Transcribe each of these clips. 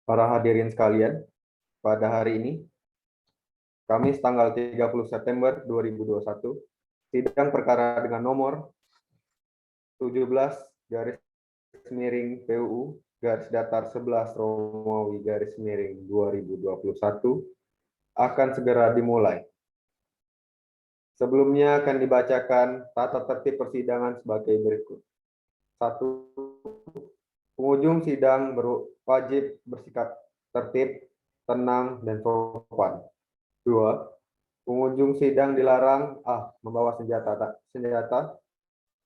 Para hadirin sekalian, pada hari ini, Kamis tanggal 30 September 2021, sidang perkara dengan nomor 17 garis miring PUU garis datar 11 Romawi garis miring 2021 akan segera dimulai. Sebelumnya akan dibacakan tata tertib persidangan sebagai berikut. 1. Pengunjung sidang wajib bersikap tertib, tenang, dan sopan. 2. Pengunjung sidang dilarang membawa senjata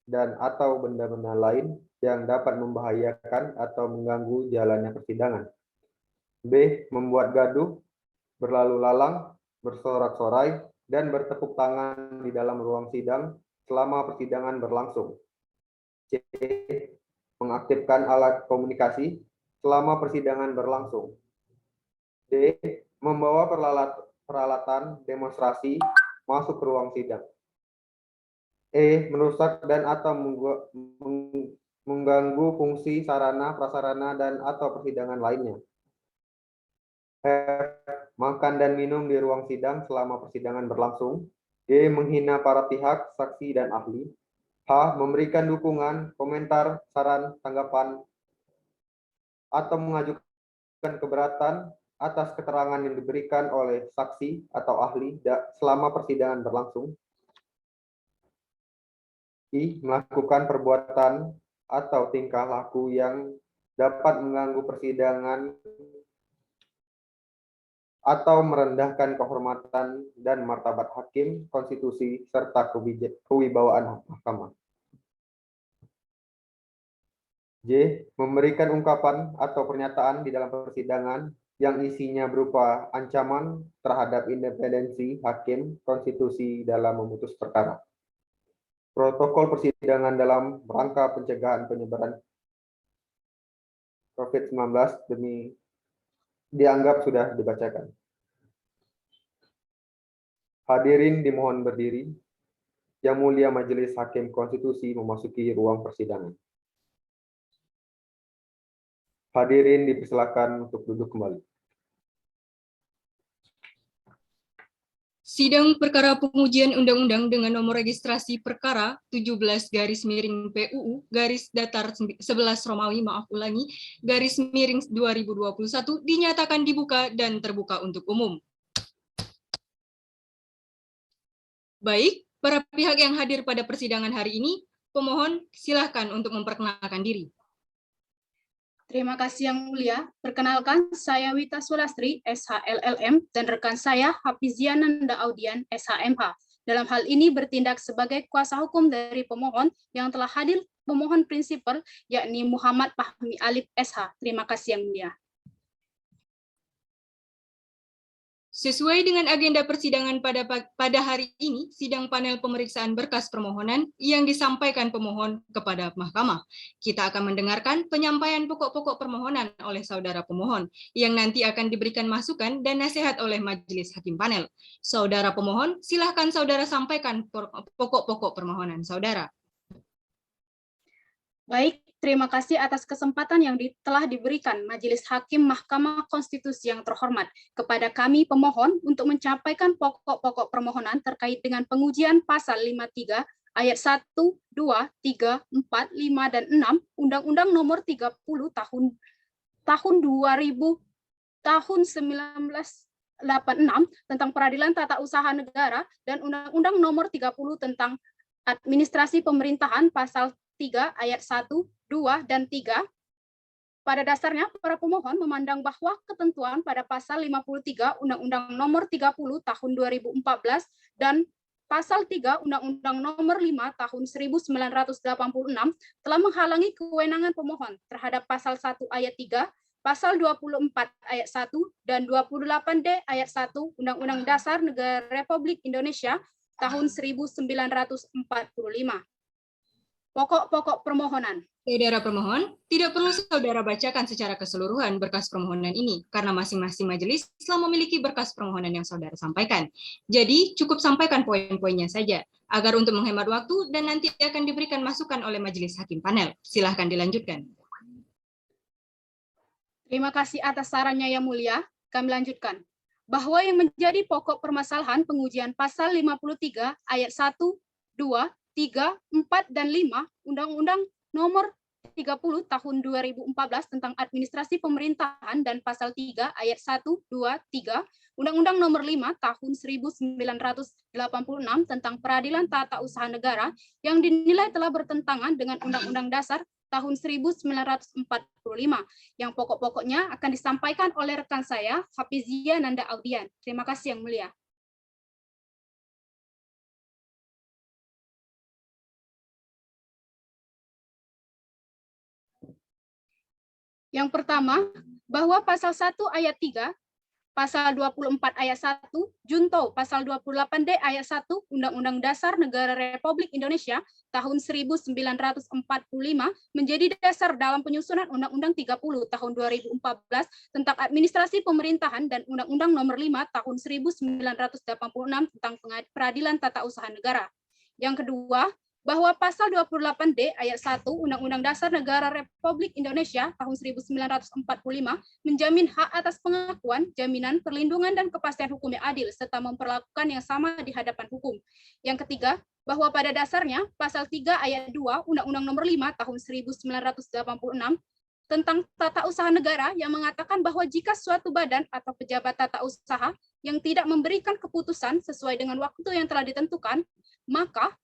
dan atau benda-benda lain yang dapat membahayakan atau mengganggu jalannya persidangan. B. Membuat gaduh, berlalu lalang, bersorak-sorai, dan bertepuk tangan di dalam ruang sidang selama persidangan berlangsung. C. Mengaktifkan alat komunikasi selama persidangan berlangsung. D. Membawa peralatan demonstrasi masuk ke ruang sidang. E. Merusak dan atau mengganggu fungsi sarana, prasarana, dan atau persidangan lainnya. F. Makan dan minum di ruang sidang selama persidangan berlangsung. G. Menghina para pihak, saksi, dan ahli. H. Memberikan dukungan, komentar, saran, tanggapan, atau mengajukan keberatan atas keterangan yang diberikan oleh saksi atau ahli selama persidangan berlangsung. I. Melakukan perbuatan atau tingkah laku yang dapat mengganggu persidangan atau merendahkan kehormatan dan martabat hakim, konstitusi, serta kewibawaan mahkamah. J. Memberikan ungkapan atau pernyataan di dalam persidangan yang isinya berupa ancaman terhadap independensi hakim, konstitusi dalam memutus perkara. Protokol persidangan dalam rangka pencegahan penyebaran COVID-19 dianggap sudah dibacakan. Hadirin dimohon berdiri. Yang Mulia Majelis Hakim Konstitusi memasuki ruang persidangan. Hadirin dipersilakan untuk duduk kembali. Sidang perkara pengujian undang-undang dengan nomor registrasi perkara 17 garis miring PUU garis datar 11 Romawi garis miring 2021 dinyatakan dibuka dan terbuka untuk umum. Baik, para pihak yang hadir pada persidangan hari ini, pemohon silakan untuk memperkenalkan diri. Terima kasih Yang Mulia. Perkenalkan, saya Wita Sulastri, SHLLM, dan rekan saya Hafiziananda Audian, SHMH. Dalam hal ini bertindak sebagai kuasa hukum dari pemohon yang telah hadir pemohon prinsipal, yakni Muhammad Fahmi Alif, SH. Terima kasih Yang Mulia. Sesuai dengan agenda persidangan pada hari ini, sidang panel pemeriksaan berkas permohonan yang disampaikan pemohon kepada Mahkamah. Kita akan mendengarkan penyampaian pokok-pokok permohonan oleh saudara pemohon, yang nanti akan diberikan masukan dan nasihat oleh Majelis Hakim Panel. Saudara pemohon, silahkan saudara sampaikan pokok-pokok permohonan saudara. Baik, terima kasih atas kesempatan yang telah diberikan Majelis Hakim Mahkamah Konstitusi yang terhormat kepada kami pemohon untuk menyampaikan pokok-pokok permohonan terkait dengan pengujian pasal 53 ayat 1, 2, 3, 4, 5, dan 6 Undang-Undang Nomor 30 tahun 1986 tentang Peradilan Tata Usaha Negara dan Undang-Undang Nomor 30 tentang Administrasi Pemerintahan pasal 3 ayat 1, 2, dan 3. Pada dasarnya, para pemohon memandang bahwa ketentuan pada pasal 53 Undang-Undang Nomor 30 tahun 2014 dan pasal 3 Undang-Undang Nomor 5 tahun 1986 telah menghalangi kewenangan pemohon terhadap pasal 1 ayat 3, pasal 24 ayat 1, dan 28D ayat 1 Undang-Undang Dasar Negara Republik Indonesia tahun 1945. Pokok-pokok permohonan. Saudara pemohon, tidak perlu saudara bacakan secara keseluruhan berkas permohonan ini, karena masing-masing majelis telah memiliki berkas permohonan yang saudara sampaikan. Jadi, cukup sampaikan poin-poinnya saja, agar untuk menghemat waktu dan nanti akan diberikan masukan oleh Majelis Hakim Panel. Silahkan dilanjutkan. Terima kasih atas sarannya Yang Mulia. Kami lanjutkan. Bahwa yang menjadi pokok permasalahan pengujian pasal 53 ayat 1, 2, 3, 4, dan 5 Undang-Undang Nomor 30 Tahun 2014 tentang Administrasi Pemerintahan dan pasal 3 ayat 1, 2, 3 Undang-Undang Nomor 5 Tahun 1986 tentang Peradilan Tata Usaha Negara yang dinilai telah bertentangan dengan Undang-Undang Dasar tahun 1945 yang pokok-pokoknya akan disampaikan oleh rekan saya, Hafizia Nanda Audian. Terima kasih Yang Mulia. Yang pertama, bahwa pasal 1 ayat 3, pasal 24 ayat 1, junto pasal 28D ayat 1 Undang-Undang Dasar Negara Republik Indonesia tahun 1945 menjadi dasar dalam penyusunan Undang-Undang 30 tahun 2014 tentang Administrasi Pemerintahan dan Undang-Undang Nomor 5 tahun 1986 tentang Peradilan Tata Usaha Negara. Yang kedua, bahwa pasal 28D ayat 1 Undang-Undang Dasar Negara Republik Indonesia tahun 1945 menjamin hak atas pengakuan, jaminan, perlindungan, dan kepastian hukum yang adil, serta memperlakukan yang sama di hadapan hukum. Yang ketiga, bahwa pada dasarnya pasal 3 ayat 2 Undang-Undang Nomor 5 tahun 1986 tentang tata usaha negara yang mengatakan bahwa jika suatu badan atau pejabat tata usaha yang tidak memberikan keputusan sesuai dengan waktu yang telah ditentukan, maka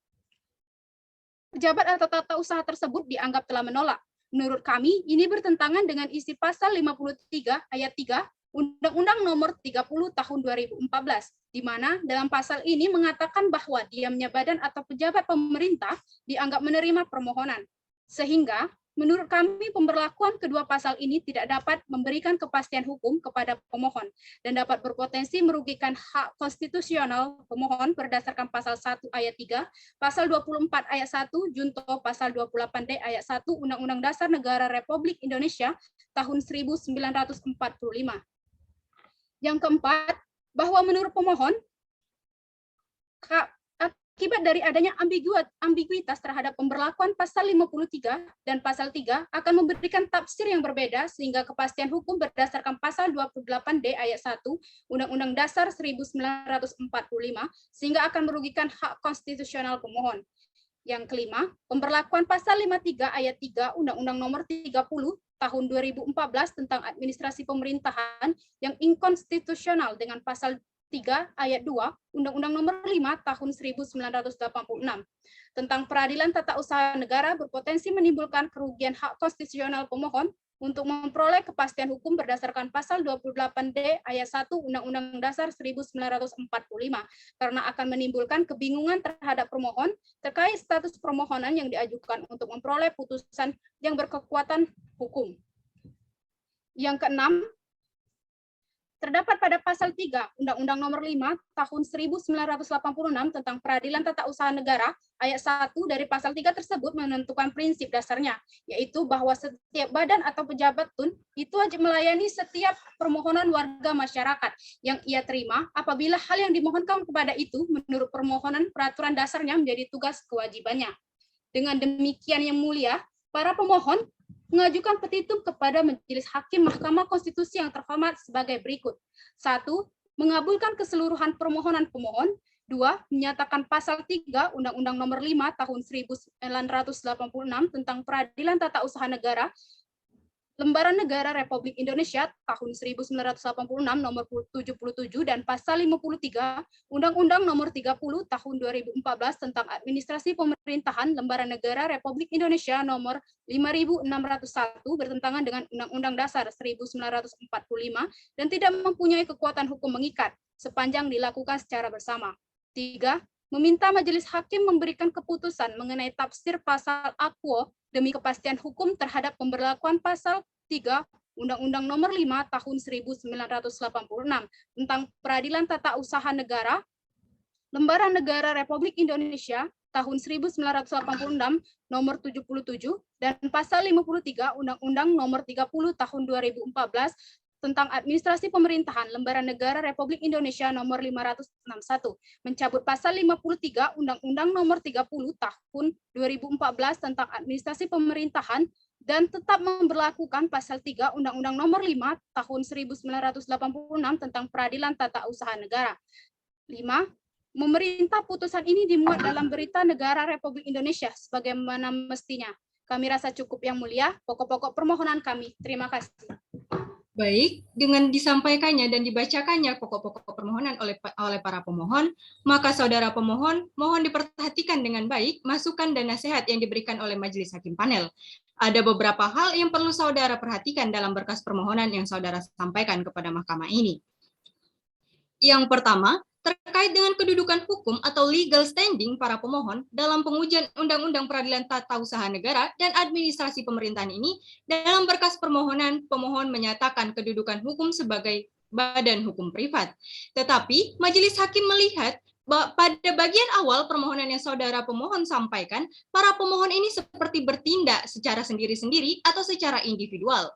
pejabat atau tata usaha tersebut dianggap telah menolak. Menurut kami, ini bertentangan dengan isi pasal 53 ayat 3 Undang-Undang Nomor 30 Tahun 2014, di mana dalam pasal ini mengatakan bahwa diamnya badan atau pejabat pemerintah dianggap menerima permohonan. Sehingga, menurut kami pemberlakuan kedua pasal ini tidak dapat memberikan kepastian hukum kepada pemohon dan dapat berpotensi merugikan hak konstitusional pemohon berdasarkan pasal 1 ayat 3, pasal 24 ayat 1, junto pasal 28D ayat 1 Undang-Undang Dasar Negara Republik Indonesia tahun 1945. Yang keempat, bahwa menurut pemohon, akibat dari adanya ambiguitas terhadap pemberlakuan pasal 53 dan pasal 3 akan memberikan tafsir yang berbeda sehingga kepastian hukum berdasarkan pasal 28D ayat 1 Undang-Undang Dasar 1945 sehingga akan merugikan hak konstitusional pemohon. Yang kelima, pemberlakuan pasal 53 ayat 3 Undang-Undang Nomor 30 Tahun 2014 tentang Administrasi Pemerintahan yang inkonstitusional dengan pasal 3 ayat 2 Undang-Undang Nomor 5 Tahun 1986 tentang Peradilan Tata Usaha Negara berpotensi menimbulkan kerugian hak konstitusional pemohon untuk memperoleh kepastian hukum berdasarkan pasal 28D ayat 1 Undang-Undang Dasar 1945 karena akan menimbulkan kebingungan terhadap pemohon terkait status permohonan yang diajukan untuk memperoleh putusan yang berkekuatan hukum. Yang keenam, terdapat pada pasal 3 Undang-Undang Nomor 5 Tahun 1986 tentang Peradilan Tata Usaha Negara, ayat 1 dari pasal 3 tersebut menentukan prinsip dasarnya, yaitu bahwa setiap badan atau pejabat tun itu wajib melayani setiap permohonan warga masyarakat yang ia terima apabila hal yang dimohonkan kepada itu menurut permohonan peraturan dasarnya menjadi tugas kewajibannya. Dengan demikian Yang Mulia, para pemohon mengajukan petitum kepada Majelis Hakim Mahkamah Konstitusi yang terhormat sebagai berikut. 1. Mengabulkan keseluruhan permohonan pemohon. 2. Menyatakan pasal 3 Undang-Undang Nomor 5 Tahun 1986 tentang Peradilan Tata Usaha Negara, Lembaran Negara Republik Indonesia tahun 1986 nomor 77 dan pasal 53 Undang-Undang Nomor 30 tahun 2014 tentang Administrasi Pemerintahan Lembaran Negara Republik Indonesia nomor 5601 bertentangan dengan Undang-Undang Dasar 1945 dan tidak mempunyai kekuatan hukum mengikat sepanjang dilakukan secara bersama. 3. Meminta Majelis Hakim memberikan keputusan mengenai tafsir pasal aquo demi kepastian hukum terhadap pemberlakuan pasal 3 Undang-Undang Nomor 5 Tahun 1986 tentang Peradilan Tata Usaha Negara, Lembaran Negara Republik Indonesia tahun 1986 nomor 77 dan pasal 53 Undang-Undang Nomor 30 Tahun 2014 tentang Administrasi Pemerintahan Lembaran Negara Republik Indonesia nomor 561, mencabut pasal 53 Undang-Undang Nomor 30 Tahun 2014 tentang Administrasi Pemerintahan dan tetap memberlakukan pasal 3 Undang-Undang Nomor 5 Tahun 1986 tentang Peradilan Tata Usaha Negara. 5. Memerintah putusan ini dimuat dalam Berita Negara Republik Indonesia sebagaimana mestinya. Kami rasa cukup Yang Mulia, pokok-pokok permohonan kami. Terima kasih. Baik, dengan disampaikannya dan dibacakannya pokok-pokok permohonan oleh para pemohon, maka saudara pemohon mohon diperhatikan dengan baik masukan dan nasihat yang diberikan oleh Majelis Hakim Panel. Ada beberapa hal yang perlu saudara perhatikan dalam berkas permohonan yang saudara sampaikan kepada mahkamah ini. Yang pertama, terkait dengan kedudukan hukum atau legal standing para pemohon dalam pengujian Undang-Undang Peradilan Tata Usaha Negara dan Administrasi Pemerintahan ini, dalam berkas permohonan, pemohon menyatakan kedudukan hukum sebagai badan hukum privat. Tetapi, Majelis Hakim melihat pada bagian awal permohonan yang saudara pemohon sampaikan, para pemohon ini seperti bertindak secara sendiri-sendiri atau secara individual.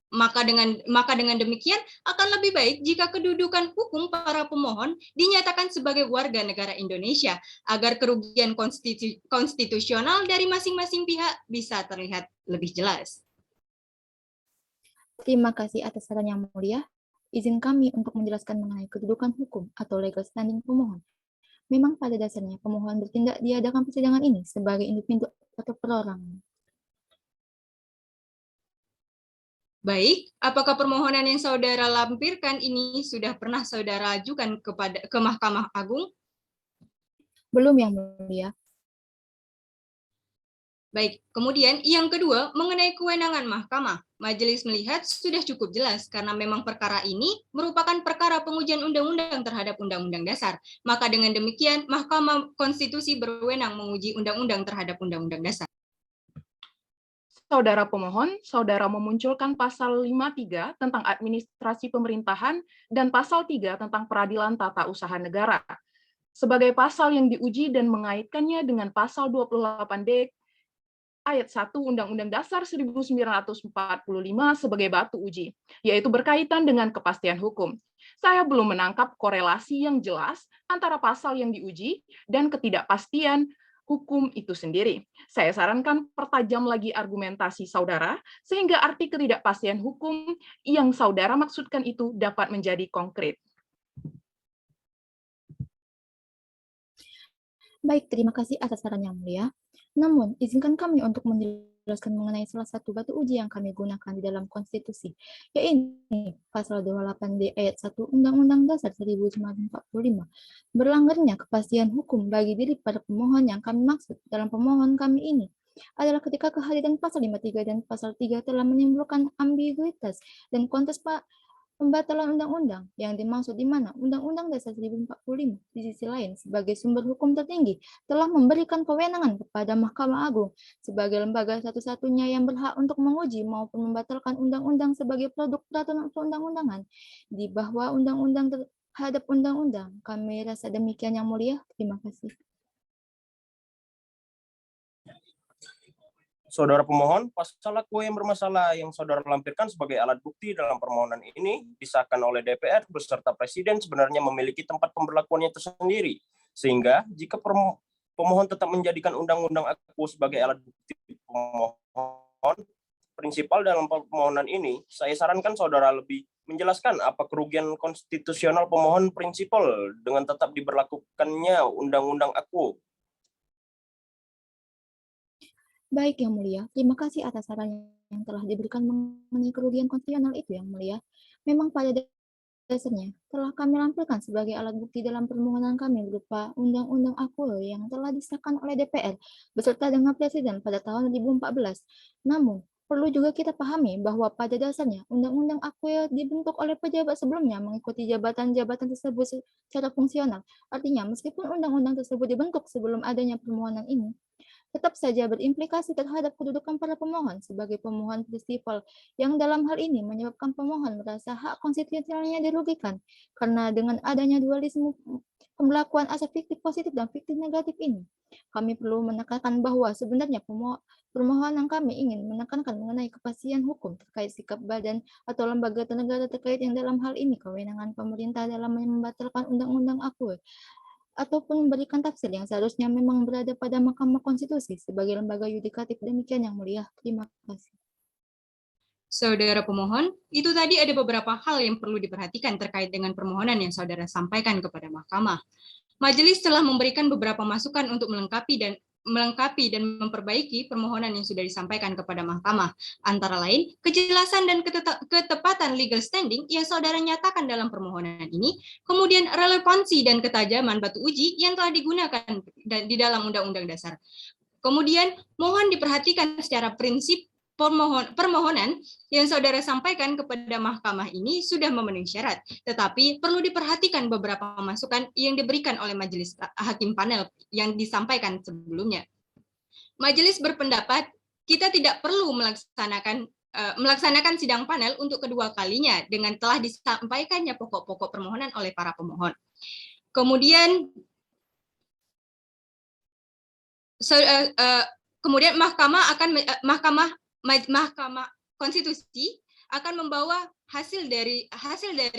Maka dengan demikian akan lebih baik jika kedudukan hukum para pemohon dinyatakan sebagai warga negara Indonesia agar kerugian konstitusional dari masing-masing pihak bisa terlihat lebih jelas. Terima kasih atas saran Yang Mulia. Izin kami untuk menjelaskan mengenai kedudukan hukum atau legal standing pemohon. Memang pada dasarnya pemohon bertindak di hadapan persidangan ini sebagai individu atau perorangan. Baik, apakah permohonan yang saudara lampirkan ini sudah pernah saudara ajukan ke Mahkamah Agung? Belum Yang Mulia. Baik, kemudian yang kedua mengenai kewenangan mahkamah. Majelis melihat sudah cukup jelas karena memang perkara ini merupakan perkara pengujian undang-undang terhadap Undang-Undang Dasar. Maka dengan demikian Mahkamah Konstitusi berwenang menguji undang-undang terhadap Undang-Undang Dasar. Saudara pemohon, saudara memunculkan pasal 53 tentang administrasi pemerintahan dan pasal 3 tentang peradilan tata usaha negara. Sebagai pasal yang diuji dan mengaitkannya dengan pasal 28D ayat 1 Undang-Undang Dasar 1945 sebagai batu uji, yaitu berkaitan dengan kepastian hukum. Saya belum menangkap korelasi yang jelas antara pasal yang diuji dan ketidakpastian hukum itu sendiri. Saya sarankan pertajam lagi argumentasi saudara, sehingga arti ketidakpastian hukum yang saudara maksudkan itu dapat menjadi konkret. Baik, terima kasih atas saran Yang Mulia. Namun, izinkan kami untuk menjelaskan mengenai salah satu batu uji yang kami gunakan di dalam konstitusi, yaitu pasal 28D ayat 1 Undang-Undang Dasar 1945. Berlanggarnya kepastian hukum bagi diri para pemohon yang kami maksud dalam pemohon kami ini adalah ketika kehadiran pasal 53 dan pasal 3 telah menimbulkan ambiguitas dan kontes pembatalan undang-undang yang dimaksud di mana Undang-Undang Dasar 1945 di sisi lain sebagai sumber hukum tertinggi telah memberikan kewenangan kepada Mahkamah Agung sebagai lembaga satu-satunya yang berhak untuk menguji maupun membatalkan undang-undang sebagai produk peraturan perundang-undangan di bawah undang-undang terhadap undang-undang. Kami rasa demikian Yang Mulia. Terima kasih. Saudara pemohon, pasal aku yang bermasalah yang saudara lampirkan sebagai alat bukti dalam permohonan ini disahkan oleh DPR beserta Presiden sebenarnya memiliki tempat pemberlakuannya tersendiri. Sehingga jika pemohon tetap menjadikan undang-undang aku sebagai alat bukti pemohon prinsipal dalam permohonan ini, saya sarankan saudara lebih menjelaskan apa kerugian konstitusional pemohon prinsipal dengan tetap diberlakukannya undang-undang aku. Baik Yang Mulia, terima kasih atas saran yang telah diberikan mengenai kerugian konstitusional itu Yang Mulia. Memang pada dasarnya telah kami lampirkan sebagai alat bukti dalam permohonan kami berupa Undang-Undang Aku yang telah disahkan oleh DPR beserta dengan Presiden pada tahun 2014. Namun, perlu juga kita pahami bahwa pada dasarnya Undang-Undang Aku dibentuk oleh pejabat sebelumnya mengikuti jabatan-jabatan tersebut secara fungsional. Artinya, meskipun undang-undang tersebut dibentuk sebelum adanya permohonan ini, tetap saja berimplikasi terhadap kedudukan para pemohon sebagai pemohon prinsipal yang dalam hal ini menyebabkan pemohon merasa hak konstitusionalnya dirugikan karena dengan adanya dualisme pembelakuan asas fiktif positif dan fiktif negatif ini. Kami perlu menekankan bahwa sebenarnya permohonan kami ingin menekankan mengenai kepastian hukum terkait sikap badan atau lembaga negara terkait yang dalam hal ini kewenangan pemerintah dalam membatalkan undang-undang aku ataupun memberikan tafsir yang seharusnya memang berada pada Mahkamah Konstitusi sebagai lembaga yudikatif. Demikian Yang Mulia. Terima kasih. Saudara pemohon, itu tadi ada beberapa hal yang perlu diperhatikan terkait dengan permohonan yang saudara sampaikan kepada Mahkamah. Majelis telah memberikan beberapa masukan untuk melengkapi dan memperbaiki permohonan yang sudah disampaikan kepada Mahkamah. Antara lain, kejelasan dan ketepatan legal standing yang saudara nyatakan dalam permohonan ini, kemudian relevansi dan ketajaman batu uji yang telah digunakan di dalam Undang-Undang Dasar. Kemudian, mohon diperhatikan secara prinsip permohonan yang saudara sampaikan kepada Mahkamah ini sudah memenuhi syarat, tetapi perlu diperhatikan beberapa masukan yang diberikan oleh Majelis Hakim Panel yang disampaikan sebelumnya. Majelis berpendapat kita tidak perlu melaksanakan sidang panel untuk kedua kalinya dengan telah disampaikannya pokok-pokok permohonan oleh para pemohon. Kemudian Mahkamah Konstitusi akan membawa hasil dari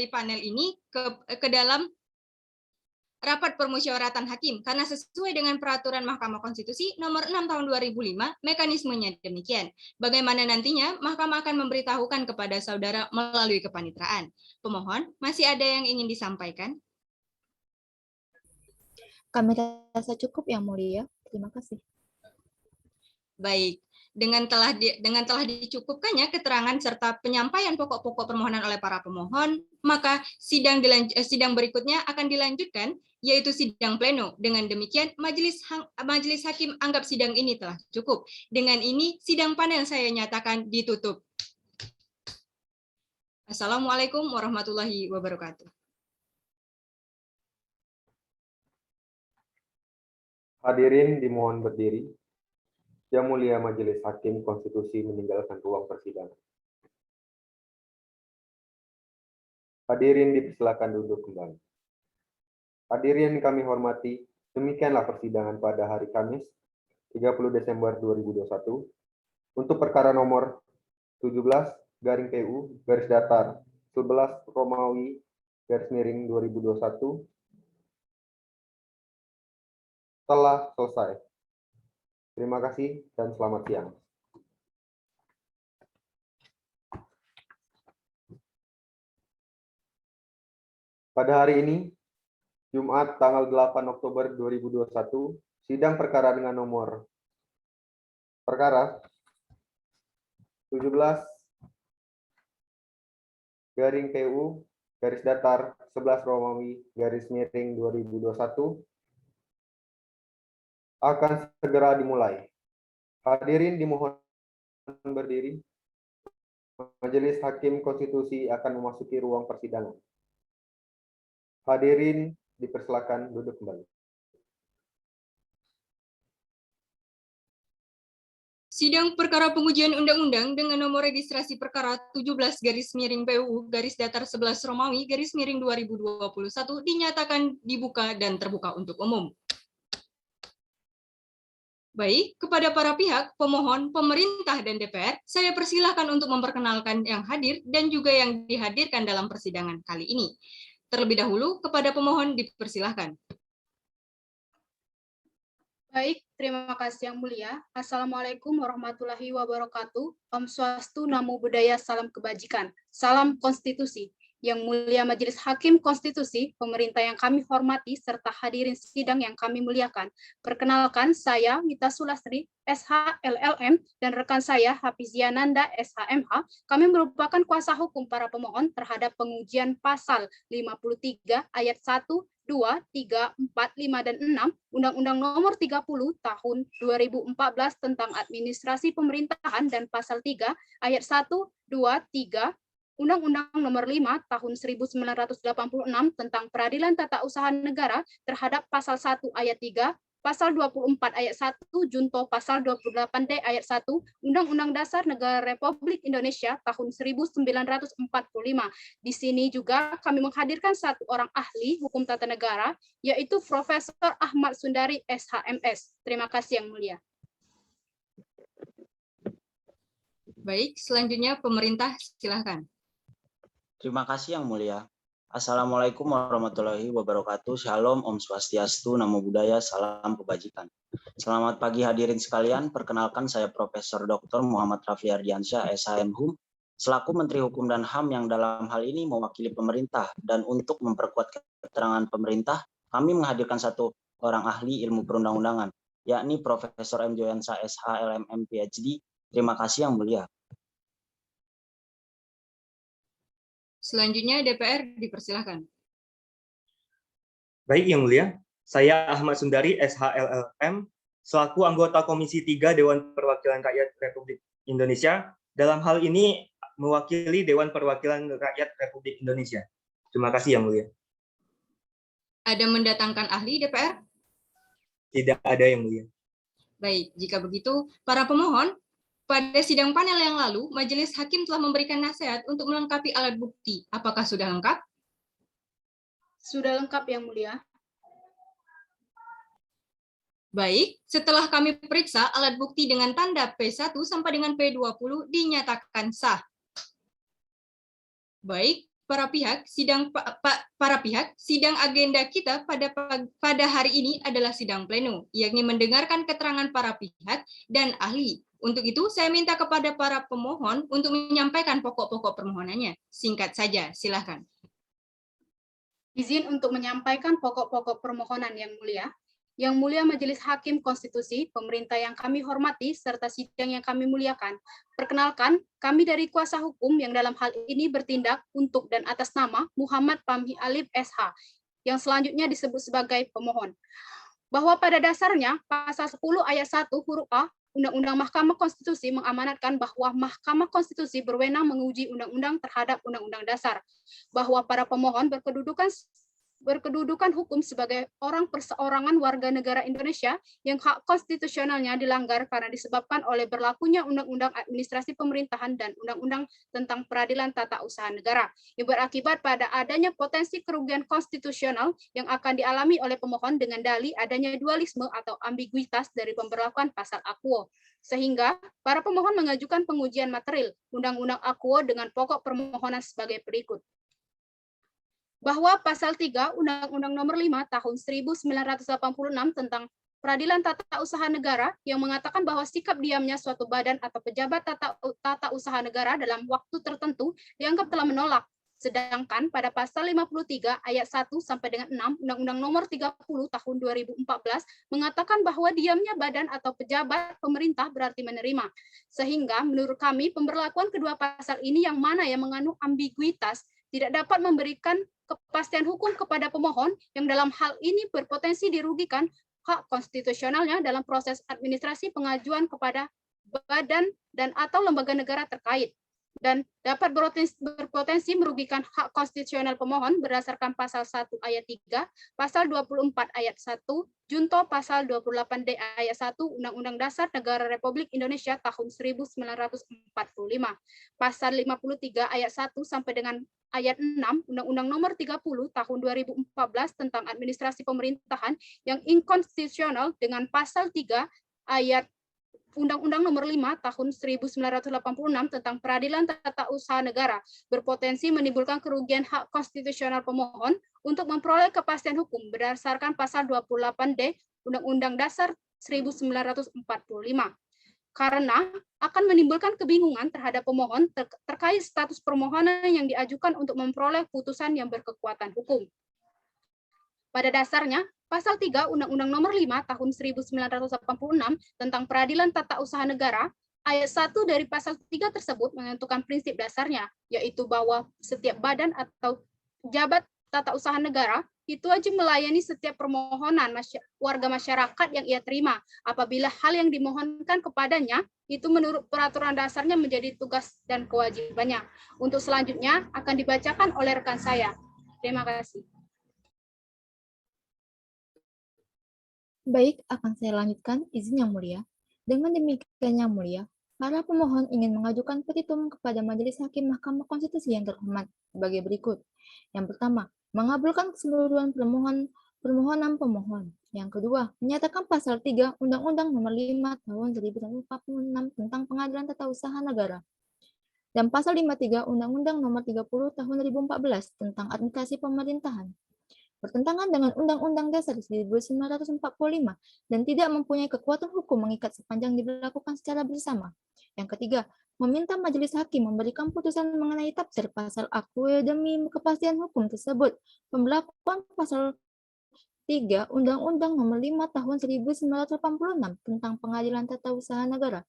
panel ini ke dalam rapat permusyawaratan hakim karena sesuai dengan peraturan Mahkamah Konstitusi nomor 6 tahun 2005 mekanismenya demikian. Bagaimana nantinya Mahkamah akan memberitahukan kepada saudara melalui kepanitraan. Pemohon, masih ada yang ingin disampaikan? Kami rasa cukup Yang Mulia. Terima kasih. Baik. Dengan telah dicukupkannya keterangan serta penyampaian pokok-pokok permohonan oleh para pemohon, maka sidang berikutnya akan dilanjutkan, yaitu sidang pleno. Dengan demikian, Majelis Hakim anggap sidang ini telah cukup. Dengan ini, sidang panel saya nyatakan ditutup. Assalamualaikum warahmatullahi wabarakatuh. Hadirin dimohon berdiri. Yang Mulia Majelis Hakim Konstitusi meninggalkan ruang persidangan. Hadirin dipersilakan duduk kembali. Hadirin kami hormati, demikianlah persidangan pada hari Kamis, 30 Desember 2021, untuk perkara nomor 17-PU-11-Romawi-2021 telah selesai. Terima kasih dan selamat siang. Pada hari ini, Jumat tanggal 8 Oktober 2021, sidang perkara dengan nomor perkara 17-PU-11-Romawi-2021 akan segera dimulai. Hadirin dimohon berdiri. Majelis Hakim Konstitusi akan memasuki ruang persidangan. Hadirin dipersilakan duduk kembali. Sidang perkara pengujian undang-undang dengan nomor registrasi perkara 17-PU-11-Romawi-2021 dinyatakan dibuka dan terbuka untuk umum. Baik, kepada para pihak, pemohon, pemerintah, dan DPR, saya persilahkan untuk memperkenalkan yang hadir dan juga yang dihadirkan dalam persidangan kali ini. Terlebih dahulu, kepada pemohon dipersilahkan. Baik, terima kasih Yang Mulia. Assalamualaikum warahmatullahi wabarakatuh. Om Swastiastu, Namo Buddhaya, salam kebajikan. Salam konstitusi. Yang Mulia Majelis Hakim Konstitusi, pemerintah yang kami hormati, serta hadirin sidang yang kami muliakan. Perkenalkan, saya Mita Sulastri, SH LLM, dan rekan saya Hafiziananda, SHMH. Kami merupakan kuasa hukum para pemohon terhadap pengujian pasal 53 ayat 1, 2, 3, 4, 5, dan 6 Undang-Undang Nomor 30 Tahun 2014 tentang Administrasi Pemerintahan dan pasal 3 ayat 1, 2, 3 Undang-Undang Nomor 5 Tahun 1986 tentang Peradilan Tata Usaha Negara terhadap pasal 1 ayat 3, pasal 24 ayat 1, junto pasal 28D ayat 1, Undang-Undang Dasar Negara Republik Indonesia tahun 1945. Di sini juga kami menghadirkan satu orang ahli hukum tata negara, yaitu Profesor Ahmad Sundari, SHMS. Terima kasih Yang Mulia. Baik, selanjutnya pemerintah, silakan. Terima kasih Yang Mulia. Assalamualaikum warahmatullahi wabarakatuh. Shalom, Om Swastiastu, Namo Buddhaya, salam kebajikan. Selamat pagi hadirin sekalian. Perkenalkan saya Profesor Dr. Muhammad Rafli Ardiansyah, SHM HUM, Selaku Menteri Hukum dan HAM yang dalam hal ini mewakili pemerintah dan untuk memperkuat keterangan pemerintah, kami menghadirkan satu orang ahli ilmu perundang-undangan, yakni Profesor M. Joyansa SH LMM PhD. Terima kasih Yang Mulia. Selanjutnya DPR dipersilahkan. Baik Yang Mulia, saya Ahmad Sundari SHLLM, selaku anggota Komisi 3 Dewan Perwakilan Rakyat Republik Indonesia, dalam hal ini mewakili Dewan Perwakilan Rakyat Republik Indonesia. Terima kasih Yang Mulia. Ada mendatangkan ahli DPR? Tidak ada Yang Mulia. Baik, jika begitu, para pemohon, pada sidang panel yang lalu, Majelis Hakim telah memberikan nasihat untuk melengkapi alat bukti. Apakah sudah lengkap? Sudah lengkap Yang Mulia. Baik, setelah kami periksa, alat bukti dengan tanda P1 sampai dengan P20 dinyatakan sah. Baik, para pihak, sidang agenda kita pada hari ini adalah sidang pleno, yakni mendengarkan keterangan para pihak dan ahli. Untuk itu, saya minta kepada para pemohon untuk menyampaikan pokok-pokok permohonannya. Singkat saja, silakan. Izin untuk menyampaikan pokok-pokok permohonan Yang Mulia. Yang Mulia Majelis Hakim Konstitusi, pemerintah yang kami hormati, serta sidang yang kami muliakan. Perkenalkan, kami dari kuasa hukum yang dalam hal ini bertindak untuk dan atas nama Muhammad Fahmi Alif SH, yang selanjutnya disebut sebagai pemohon. Bahwa pada dasarnya, pasal 10 ayat 1 huruf A, Undang-Undang Mahkamah Konstitusi mengamanatkan bahwa Mahkamah Konstitusi berwenang menguji undang-undang terhadap Undang-Undang Dasar, bahwa para pemohon berkedudukan hukum sebagai orang perseorangan warga negara Indonesia yang hak konstitusionalnya dilanggar karena disebabkan oleh berlakunya Undang-Undang Administrasi Pemerintahan dan Undang-Undang tentang Peradilan Tata Usaha Negara, yang berakibat pada adanya potensi kerugian konstitusional yang akan dialami oleh pemohon dengan dalih adanya dualisme atau ambiguitas dari pemberlakuan pasal Akuo. Sehingga para pemohon mengajukan pengujian material Undang-Undang Akuo dengan pokok permohonan sebagai berikut. Bahwa pasal 3 Undang-Undang Nomor 5 Tahun 1986 tentang Peradilan Tata Usaha Negara yang mengatakan bahwa sikap diamnya suatu badan atau pejabat tata usaha negara dalam waktu tertentu dianggap telah menolak. Sedangkan pada pasal 53 ayat 1 sampai dengan 6 Undang-Undang Nomor 30 Tahun 2014 mengatakan bahwa diamnya badan atau pejabat pemerintah berarti menerima. Sehingga menurut kami pemberlakuan kedua pasal ini yang mana yang mengandung ambiguitas tidak dapat memberikan kepastian hukum kepada pemohon yang dalam hal ini berpotensi dirugikan hak konstitusionalnya dalam proses administrasi pengajuan kepada badan dan atau lembaga negara terkait, dan dapat berpotensi merugikan hak konstitusional pemohon berdasarkan pasal 1 ayat 3, pasal 24 ayat 1, junto pasal 28D ayat 1 Undang-Undang Dasar Negara Republik Indonesia tahun 1945, pasal 53 ayat 1 sampai dengan ayat 6 Undang-Undang Nomor 30 Tahun 2014 tentang Administrasi Pemerintahan yang inkonstitusional dengan pasal 3 ayat Undang-Undang Nomor 5 Tahun 1986 tentang Peradilan Tata Usaha Negara berpotensi menimbulkan kerugian hak konstitusional pemohon untuk memperoleh kepastian hukum berdasarkan pasal 28D Undang-Undang Dasar 1945. Karena akan menimbulkan kebingungan terhadap pemohon terkait status permohonan yang diajukan untuk memperoleh putusan yang berkekuatan hukum. Pada dasarnya, pasal 3 Undang-Undang Nomor 5 Tahun 1986 tentang Peradilan Tata Usaha Negara, ayat 1 dari pasal 3 tersebut menentukan prinsip dasarnya, yaitu bahwa setiap badan atau pejabat tata usaha negara itu wajib melayani setiap permohonan warga masyarakat yang ia terima apabila hal yang dimohonkan kepadanya itu menurut peraturan dasarnya menjadi tugas dan kewajibannya. Untuk selanjutnya akan dibacakan oleh rekan saya. Terima kasih. Baik, akan saya lanjutkan, izin Yang Mulia. Dengan demikian Yang Mulia, para pemohon ingin mengajukan petitum kepada Majelis Hakim Mahkamah Konstitusi yang terhormat sebagai berikut. Yang pertama, mengabulkan keseluruhan permohonan pemohon. Yang kedua, menyatakan pasal 3 Undang-Undang Nomor 5 Tahun 1946 tentang Pengadilan Tata Usaha Negara. Dan pasal 53 Undang-Undang Nomor 30 Tahun 2014 tentang Administrasi Pemerintahan. Bertentangan dengan Undang-Undang Dasar 1945 dan tidak mempunyai kekuatan hukum mengikat sepanjang diberlakukan secara bersama. Yang ketiga, meminta majelis hakim memberikan putusan mengenai tafsir pasal akue demi kepastian hukum tersebut. Pemberlakuan pasal 3 Undang-Undang Nomor 5 Tahun 1986 tentang Pengadilan Tata Usaha Negara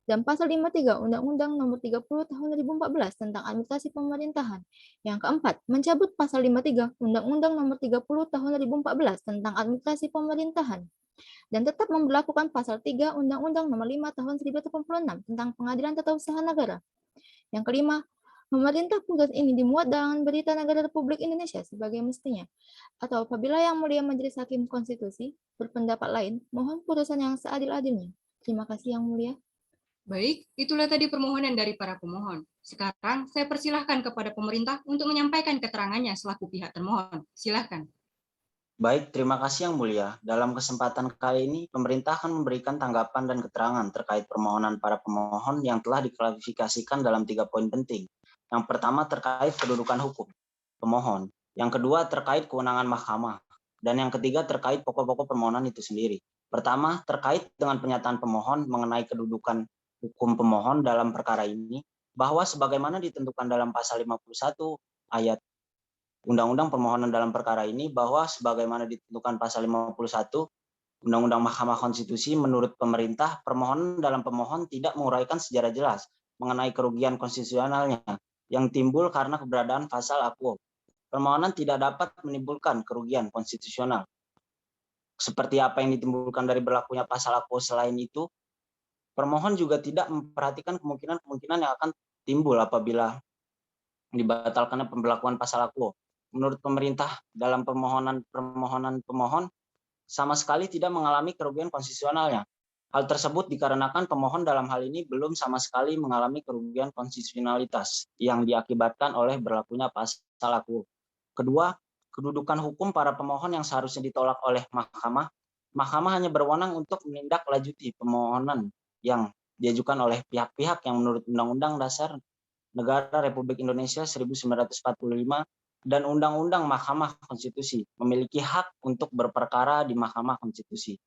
dan pasal 53 Undang-Undang Nomor 30 Tahun 2014 tentang Administrasi Pemerintahan. Yang keempat, mencabut pasal 53 Undang-Undang Nomor 30 Tahun 2014 tentang Administrasi Pemerintahan dan tetap memberlakukan pasal 3 Undang-Undang Nomor 5 Tahun 1986 tentang Pengadilan Tata Usaha Negara. Yang kelima, memerintah putusan ini dimuat dalam Berita Negara Republik Indonesia sebagai mestinya. Atau apabila Yang Mulia Majelis Hakim Konstitusi berpendapat lain, mohon putusan yang seadil-adilnya. Terima kasih Yang Mulia. Baik, itulah tadi permohonan dari para pemohon. Sekarang saya persilahkan kepada pemerintah untuk menyampaikan keterangannya selaku pihak termohon. Silakan. Baik, terima kasih Yang Mulia. Dalam kesempatan kali ini, pemerintah akan memberikan tanggapan dan keterangan terkait permohonan para pemohon yang telah diklarifikasikan dalam 3 poin penting. Yang pertama terkait kedudukan hukum pemohon. Yang kedua terkait kewenangan mahkamah. Dan yang ketiga terkait pokok-pokok permohonan itu sendiri. Pertama, terkait dengan pernyataan pemohon mengenai kedudukan hukum pemohon dalam perkara ini, bahwa sebagaimana ditentukan dalam pasal 51 ayat Undang-Undang Permohonan dalam perkara ini, bahwa sebagaimana ditentukan pasal 51 Undang-Undang Mahkamah Konstitusi, menurut pemerintah, permohonan dalam pemohon tidak menguraikan secara jelas mengenai kerugian konstitusionalnya yang timbul karena keberadaan pasal akuo. Permohonan tidak dapat menimbulkan kerugian konstitusional. Seperti apa yang ditimbulkan dari berlakunya pasal akuo, selain itu, permohon juga tidak memperhatikan kemungkinan-kemungkinan yang akan timbul apabila dibatalkannya pemberlakuan pasal akuo. Menurut pemerintah, dalam permohonan pemohon sama sekali tidak mengalami kerugian konstitusionalnya. Hal tersebut dikarenakan pemohon dalam hal ini belum sama sekali mengalami kerugian konstitusionalitas yang diakibatkan oleh berlakunya pasal akuo. Kedua, kedudukan hukum para pemohon yang seharusnya ditolak oleh mahkamah. Mahkamah hanya berwenang untuk menindaklanjuti permohonan yang diajukan oleh pihak-pihak yang menurut Undang-Undang Dasar Negara Republik Indonesia 1945 dan Undang-Undang Mahkamah Konstitusi memiliki hak untuk berperkara di Mahkamah Konstitusi.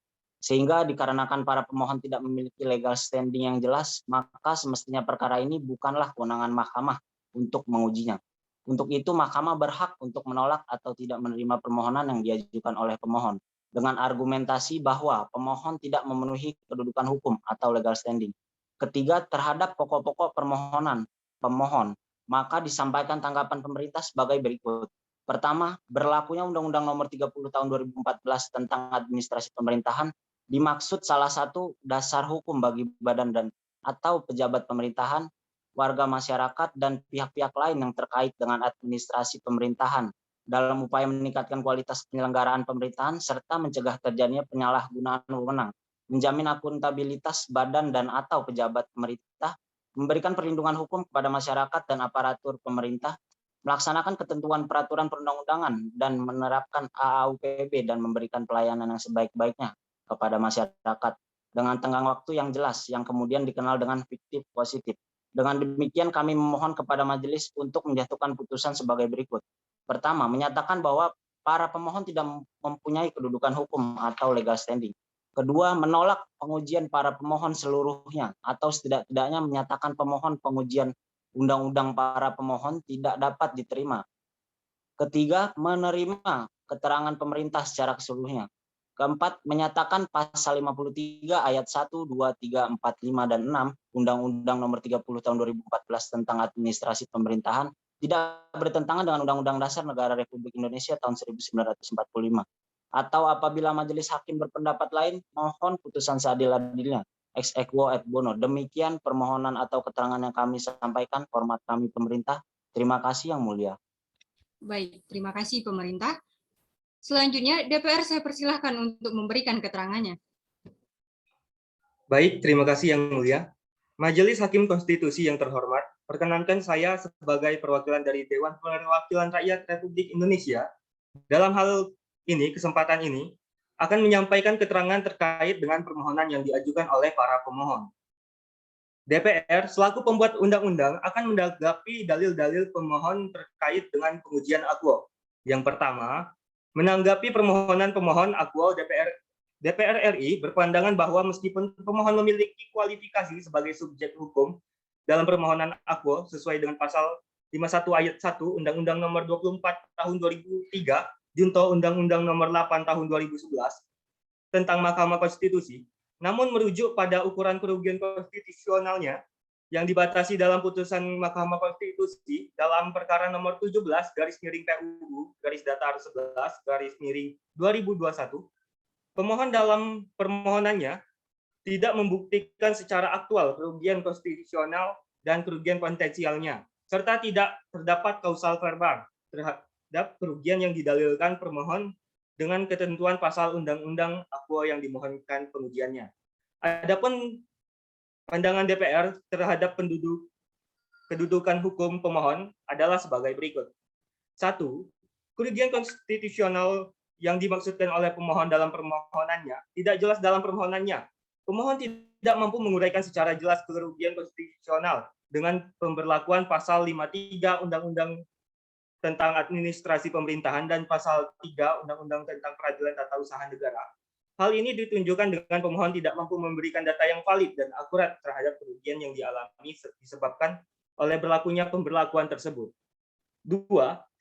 Sehingga dikarenakan para pemohon tidak memiliki legal standing yang jelas, maka semestinya perkara ini bukanlah kewenangan mahkamah untuk mengujinya. Untuk itu, mahkamah berhak untuk menolak atau tidak menerima permohonan yang diajukan oleh pemohon dengan argumentasi bahwa pemohon tidak memenuhi kedudukan hukum atau legal standing. Ketiga, terhadap pokok-pokok permohonan pemohon, maka disampaikan tanggapan pemerintah sebagai berikut. Pertama, berlakunya Undang-Undang Nomor 30 Tahun 2014 tentang Administrasi Pemerintahan dimaksud salah satu dasar hukum bagi badan dan atau pejabat pemerintahan, warga masyarakat, dan pihak-pihak lain yang terkait dengan administrasi pemerintahan dalam upaya meningkatkan kualitas penyelenggaraan pemerintahan serta mencegah terjadinya penyalahgunaan wewenang, menjamin akuntabilitas badan dan atau pejabat pemerintah, memberikan perlindungan hukum kepada masyarakat dan aparatur pemerintah, melaksanakan ketentuan peraturan perundang-undangan dan menerapkan AAUPB dan memberikan pelayanan yang sebaik-baiknya kepada masyarakat dengan tenggang waktu yang jelas yang kemudian dikenal dengan fiktif positif. Dengan demikian kami memohon kepada majelis untuk menjatuhkan putusan sebagai berikut. Pertama, menyatakan bahwa para pemohon tidak mempunyai kedudukan hukum atau legal standing. Kedua, menolak pengujian para pemohon seluruhnya atau setidak-tidaknya menyatakan pemohon pengujian undang-undang para pemohon tidak dapat diterima. Ketiga, menerima keterangan pemerintah secara keseluruhnya. Keempat, menyatakan pasal 53 ayat 1, 2, 3, 4, 5, dan 6 Undang-Undang Nomor 30 Tahun 2014 tentang Administrasi Pemerintahan tidak bertentangan dengan Undang-Undang Dasar Negara Republik Indonesia tahun 1945. Atau apabila majelis hakim berpendapat lain, mohon putusan seadil-adilnya, ex aequo et bono. Demikian permohonan atau keterangan yang kami sampaikan, hormat kami pemerintah. Terima kasih Yang Mulia. Baik, terima kasih pemerintah. Selanjutnya, DPR saya persilahkan untuk memberikan keterangannya. Baik, terima kasih Yang Mulia. Majelis Hakim Konstitusi yang terhormat, perkenankan saya sebagai perwakilan dari Dewan Perwakilan Rakyat Republik Indonesia dalam hal ini, kesempatan ini, akan menyampaikan keterangan terkait dengan permohonan yang diajukan oleh para pemohon. DPR selaku pembuat undang-undang akan menanggapi dalil-dalil pemohon terkait dengan pengujian akuo. Yang pertama, menanggapi permohonan pemohon akuo, DPR RI berpandangan bahwa meskipun pemohon memiliki kualifikasi sebagai subjek hukum dalam permohonan akuo sesuai dengan pasal 51 ayat 1 Undang-Undang Nomor 24 Tahun 2003 junto Undang-Undang Nomor 8 Tahun 2011 tentang Mahkamah Konstitusi, namun merujuk pada ukuran kerugian konstitusionalnya yang dibatasi dalam putusan Mahkamah Konstitusi dalam perkara nomor 17/PUU/Datar11/2021, pemohon dalam permohonannya tidak membuktikan secara aktual kerugian konstitusional dan kerugian potensialnya, serta tidak terdapat kausal verbal terhadap kerugian yang didalilkan permohon dengan ketentuan pasal Undang-Undang Akuo yang dimohonkan pengujiannya. Adapun pandangan DPR terhadap kedudukan hukum pemohon adalah sebagai berikut. 1. Kerugian konstitusional yang dimaksudkan oleh pemohon dalam permohonannya tidak jelas dalam permohonannya. Pemohon tidak mampu menguraikan secara jelas kerugian konstitusional dengan pemberlakuan pasal 53 Undang-Undang tentang Administrasi Pemerintahan dan pasal 3 Undang-Undang tentang Peradilan Tata Usaha Negara. Hal ini ditunjukkan dengan pemohon tidak mampu memberikan data yang valid dan akurat terhadap kerugian yang dialami disebabkan oleh berlakunya pemberlakuan tersebut. 2.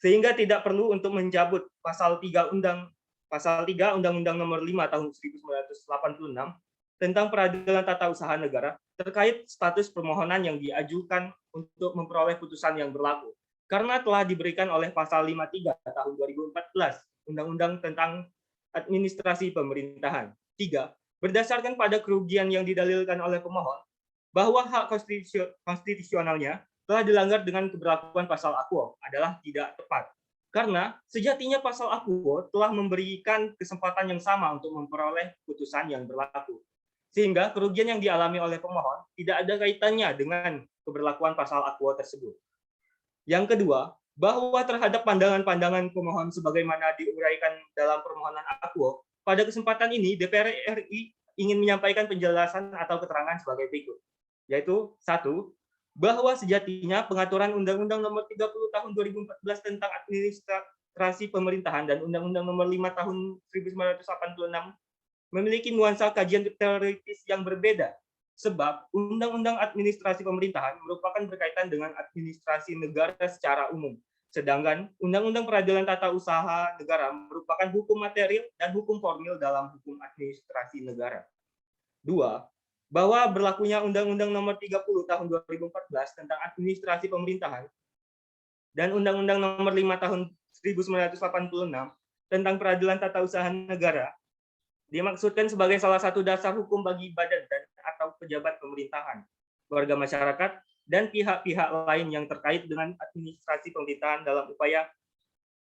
Sehingga tidak perlu untuk mencabut pasal 3 Undang-Undang Nomor 5 Tahun 1986 tentang Peradilan Tata Usaha Negara terkait status permohonan yang diajukan untuk memperoleh putusan yang berlaku, karena telah diberikan oleh pasal 53 Tahun 2014 Undang-Undang tentang Administrasi Pemerintahan. 3. Berdasarkan pada kerugian yang didalilkan oleh pemohon, bahwa hak konstitusionalnya telah dilanggar dengan keberlakuan pasal akuo adalah tidak tepat. Karena sejatinya pasal akuo telah memberikan kesempatan yang sama untuk memperoleh putusan yang berlaku. Sehingga kerugian yang dialami oleh pemohon tidak ada kaitannya dengan keberlakuan pasal akuo tersebut. Yang kedua, bahwa terhadap pandangan-pandangan pemohon sebagaimana diuraikan dalam permohonan akuo, pada kesempatan ini DPR RI ingin menyampaikan penjelasan atau keterangan sebagai berikut, yaitu 1. Bahwa sejatinya pengaturan Undang-Undang Nomor 30 Tahun 2014 tentang Administrasi Pemerintahan dan Undang-Undang Nomor 5 Tahun 1986 memiliki nuansa kajian teoritis yang berbeda, sebab Undang-Undang Administrasi Pemerintahan merupakan berkaitan dengan administrasi negara secara umum, sedangkan Undang-Undang Peradilan Tata Usaha Negara merupakan hukum material dan hukum formil dalam hukum administrasi negara. 2. Bahwa berlakunya Undang-Undang Nomor 30 Tahun 2014 tentang Administrasi Pemerintahan dan Undang-Undang Nomor 5 Tahun 1986 tentang Peradilan Tata Usaha Negara dimaksudkan sebagai salah satu dasar hukum bagi badan atau pejabat pemerintahan, warga masyarakat, dan pihak-pihak lain yang terkait dengan administrasi pemerintahan dalam upaya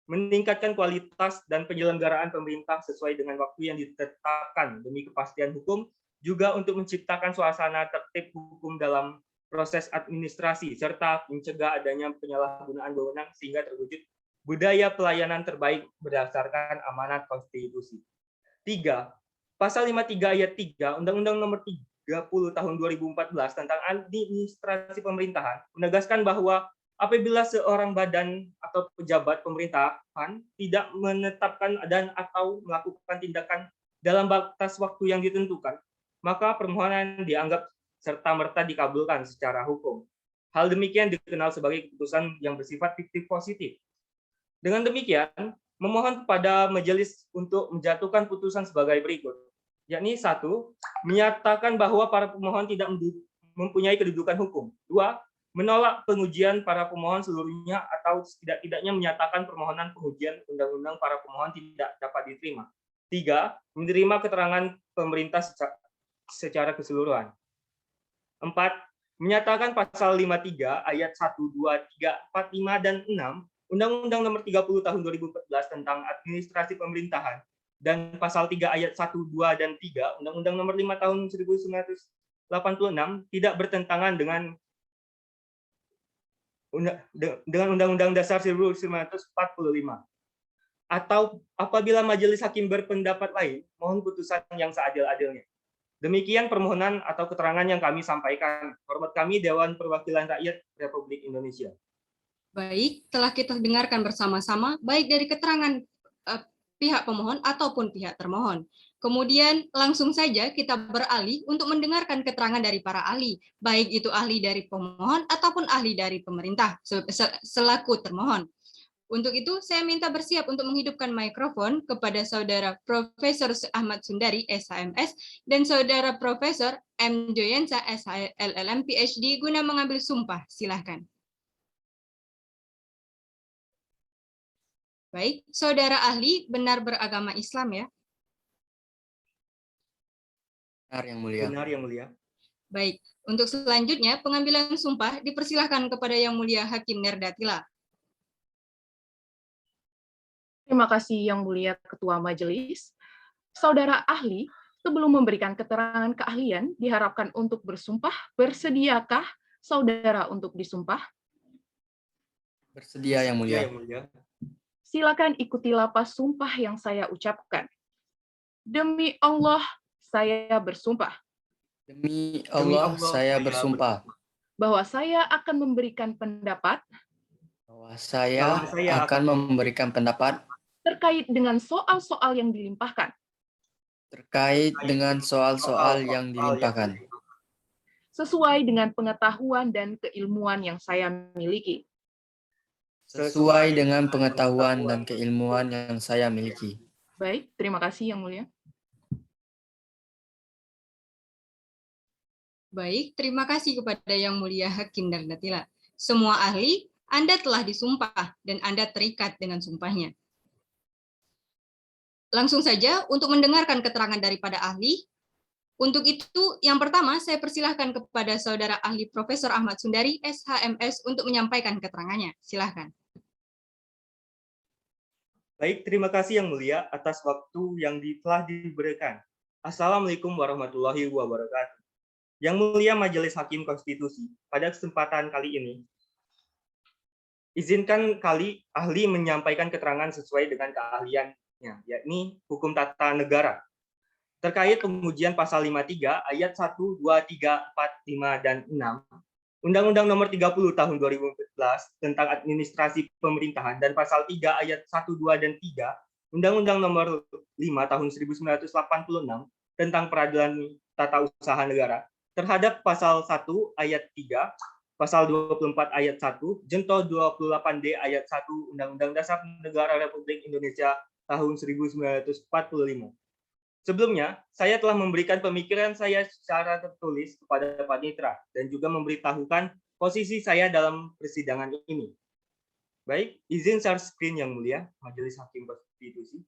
meningkatkan kualitas dan penyelenggaraan pemerintah sesuai dengan waktu yang ditetapkan demi kepastian hukum, juga untuk menciptakan suasana tertib hukum dalam proses administrasi, serta mencegah adanya penyalahgunaan wewenang sehingga terwujud budaya pelayanan terbaik berdasarkan amanat konstitusi. 3. Pasal 53 ayat 3 Undang-Undang Nomor 30 Tahun 2014 tentang Administrasi Pemerintahan menegaskan bahwa apabila seorang badan atau pejabat pemerintahan tidak menetapkan dan atau melakukan tindakan dalam batas waktu yang ditentukan, maka permohonan dianggap serta-merta dikabulkan secara hukum. Hal demikian dikenal sebagai keputusan yang bersifat fiktif positif. Dengan demikian, memohon kepada majelis untuk menjatuhkan putusan sebagai berikut, yakni 1. Menyatakan bahwa para pemohon tidak mempunyai kedudukan hukum. 2. Menolak pengujian para pemohon seluruhnya atau setidak-tidaknya menyatakan permohonan pengujian undang-undang para pemohon tidak dapat diterima. 3. Menerima keterangan pemerintah secara keseluruhan. 4. Menyatakan pasal 53 ayat 1, 2, 3, 4, 5, dan 6 Undang-Undang Nomor 30 Tahun 2014 tentang Administrasi Pemerintahan dan pasal 3 ayat 1, 2, dan 3 Undang-Undang Nomor 5 Tahun 1986 tidak bertentangan dengan Undang-Undang Dasar 1945. Atau apabila majelis hakim berpendapat lain, mohon putusan yang seadil-adilnya. Demikian permohonan atau keterangan yang kami sampaikan. Hormat kami Dewan Perwakilan Rakyat Republik Indonesia. Baik, telah kita dengarkan bersama-sama, baik dari keterangan pihak pemohon ataupun pihak termohon. Kemudian langsung saja kita beralih untuk mendengarkan keterangan dari para ahli, baik itu ahli dari pemohon ataupun ahli dari pemerintah selaku termohon. Untuk itu, saya minta bersiap untuk menghidupkan mikrofon kepada Saudara Profesor Ahmad Sundari, SHMS, dan Saudara Profesor M. Joyensa, SHLLM, PhD, guna mengambil sumpah. Silahkan. Baik, Saudara ahli benar beragama Islam ya? Benar, Yang Mulia. Benar, Yang Mulia. Baik, untuk selanjutnya pengambilan sumpah dipersilahkan kepada Yang Mulia Hakim Nerdatila. Terima kasih Yang Mulia Ketua Majelis. Saudara ahli, sebelum memberikan keterangan keahlian, diharapkan untuk bersumpah. Bersediakah saudara untuk disumpah? Bersedia, Yang Mulia. Yang Mulia. Silakan ikuti lapas sumpah yang saya ucapkan. Demi Allah, saya bersumpah Demi Allah, saya bersumpah bahwa saya akan memberikan pendapat terkait dengan soal-soal yang dilimpahkan sesuai dengan pengetahuan dan keilmuan yang saya miliki. Baik, terima kasih Yang Mulia. Baik, terima kasih kepada Yang Mulia Hakim Nerdatila. Semua ahli, Anda telah disumpah dan Anda terikat dengan sumpahnya. Langsung saja untuk mendengarkan keterangan daripada ahli. Untuk itu, yang pertama saya persilahkan kepada Saudara Ahli Profesor Ahmad Sundari, SHMS, untuk menyampaikan keterangannya. Silahkan. Baik, terima kasih Yang Mulia atas waktu yang telah diberikan. Assalamualaikum warahmatullahi wabarakatuh. Yang Mulia Majelis Hakim Konstitusi, pada kesempatan kali ini, izinkan ahli menyampaikan keterangan sesuai dengan keahliannya, yakni hukum tata negara, terkait pengujian pasal 53 ayat 1, 2, 3, 4, 5, dan 6, Undang-Undang Nomor 30 Tahun 2014 tentang Administrasi Pemerintahan, dan pasal 3 ayat 1, 2, dan 3, Undang-Undang Nomor 5 Tahun 1986 tentang Peradilan Tata Usaha Negara, terhadap pasal 1 ayat 3, pasal 24 ayat 1, junto 28D ayat 1 Undang-Undang Dasar Negara Republik Indonesia tahun 1945. Sebelumnya, saya telah memberikan pemikiran saya secara tertulis kepada Panitra dan juga memberitahukan posisi saya dalam persidangan ini. Baik, izin share screen Yang Mulia Majelis Hakim Konstitusi.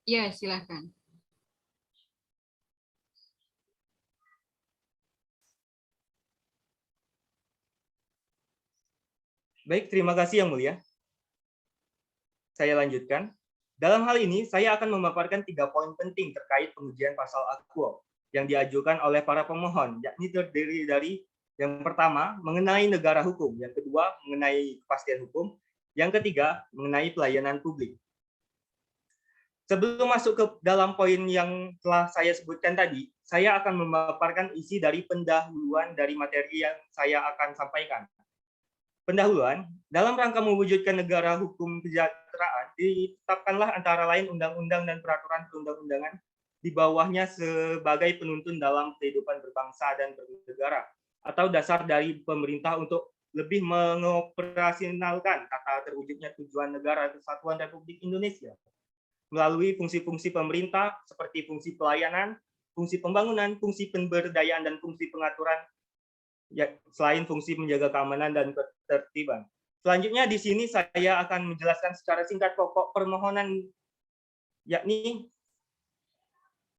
Ya, silakan. Baik, terima kasih Yang Mulia. Saya lanjutkan. Dalam hal ini, saya akan memaparkan 3 poin penting terkait pengujian pasal Aquo yang diajukan oleh para pemohon, yakni terdiri dari yang pertama, mengenai negara hukum, yang kedua, mengenai kepastian hukum, yang ketiga, mengenai pelayanan publik. Sebelum masuk ke dalam poin yang telah saya sebutkan tadi, saya akan memaparkan isi dari pendahuluan dari materi yang saya akan sampaikan. Pendahuluan, dalam rangka mewujudkan negara hukum kesejahteraan, ditetapkanlah antara lain undang-undang dan peraturan perundang-undangan di bawahnya sebagai penuntun dalam kehidupan berbangsa dan bernegara, atau dasar dari pemerintah untuk lebih mengoperasionalkan tata terwujudnya tujuan negara kesatuan Republik Indonesia melalui fungsi-fungsi pemerintah seperti fungsi pelayanan, fungsi pembangunan, fungsi pemberdayaan, dan fungsi pengaturan, ya, selain fungsi menjaga keamanan dan ketertiban. Selanjutnya di sini saya akan menjelaskan secara singkat pokok permohonan, yakni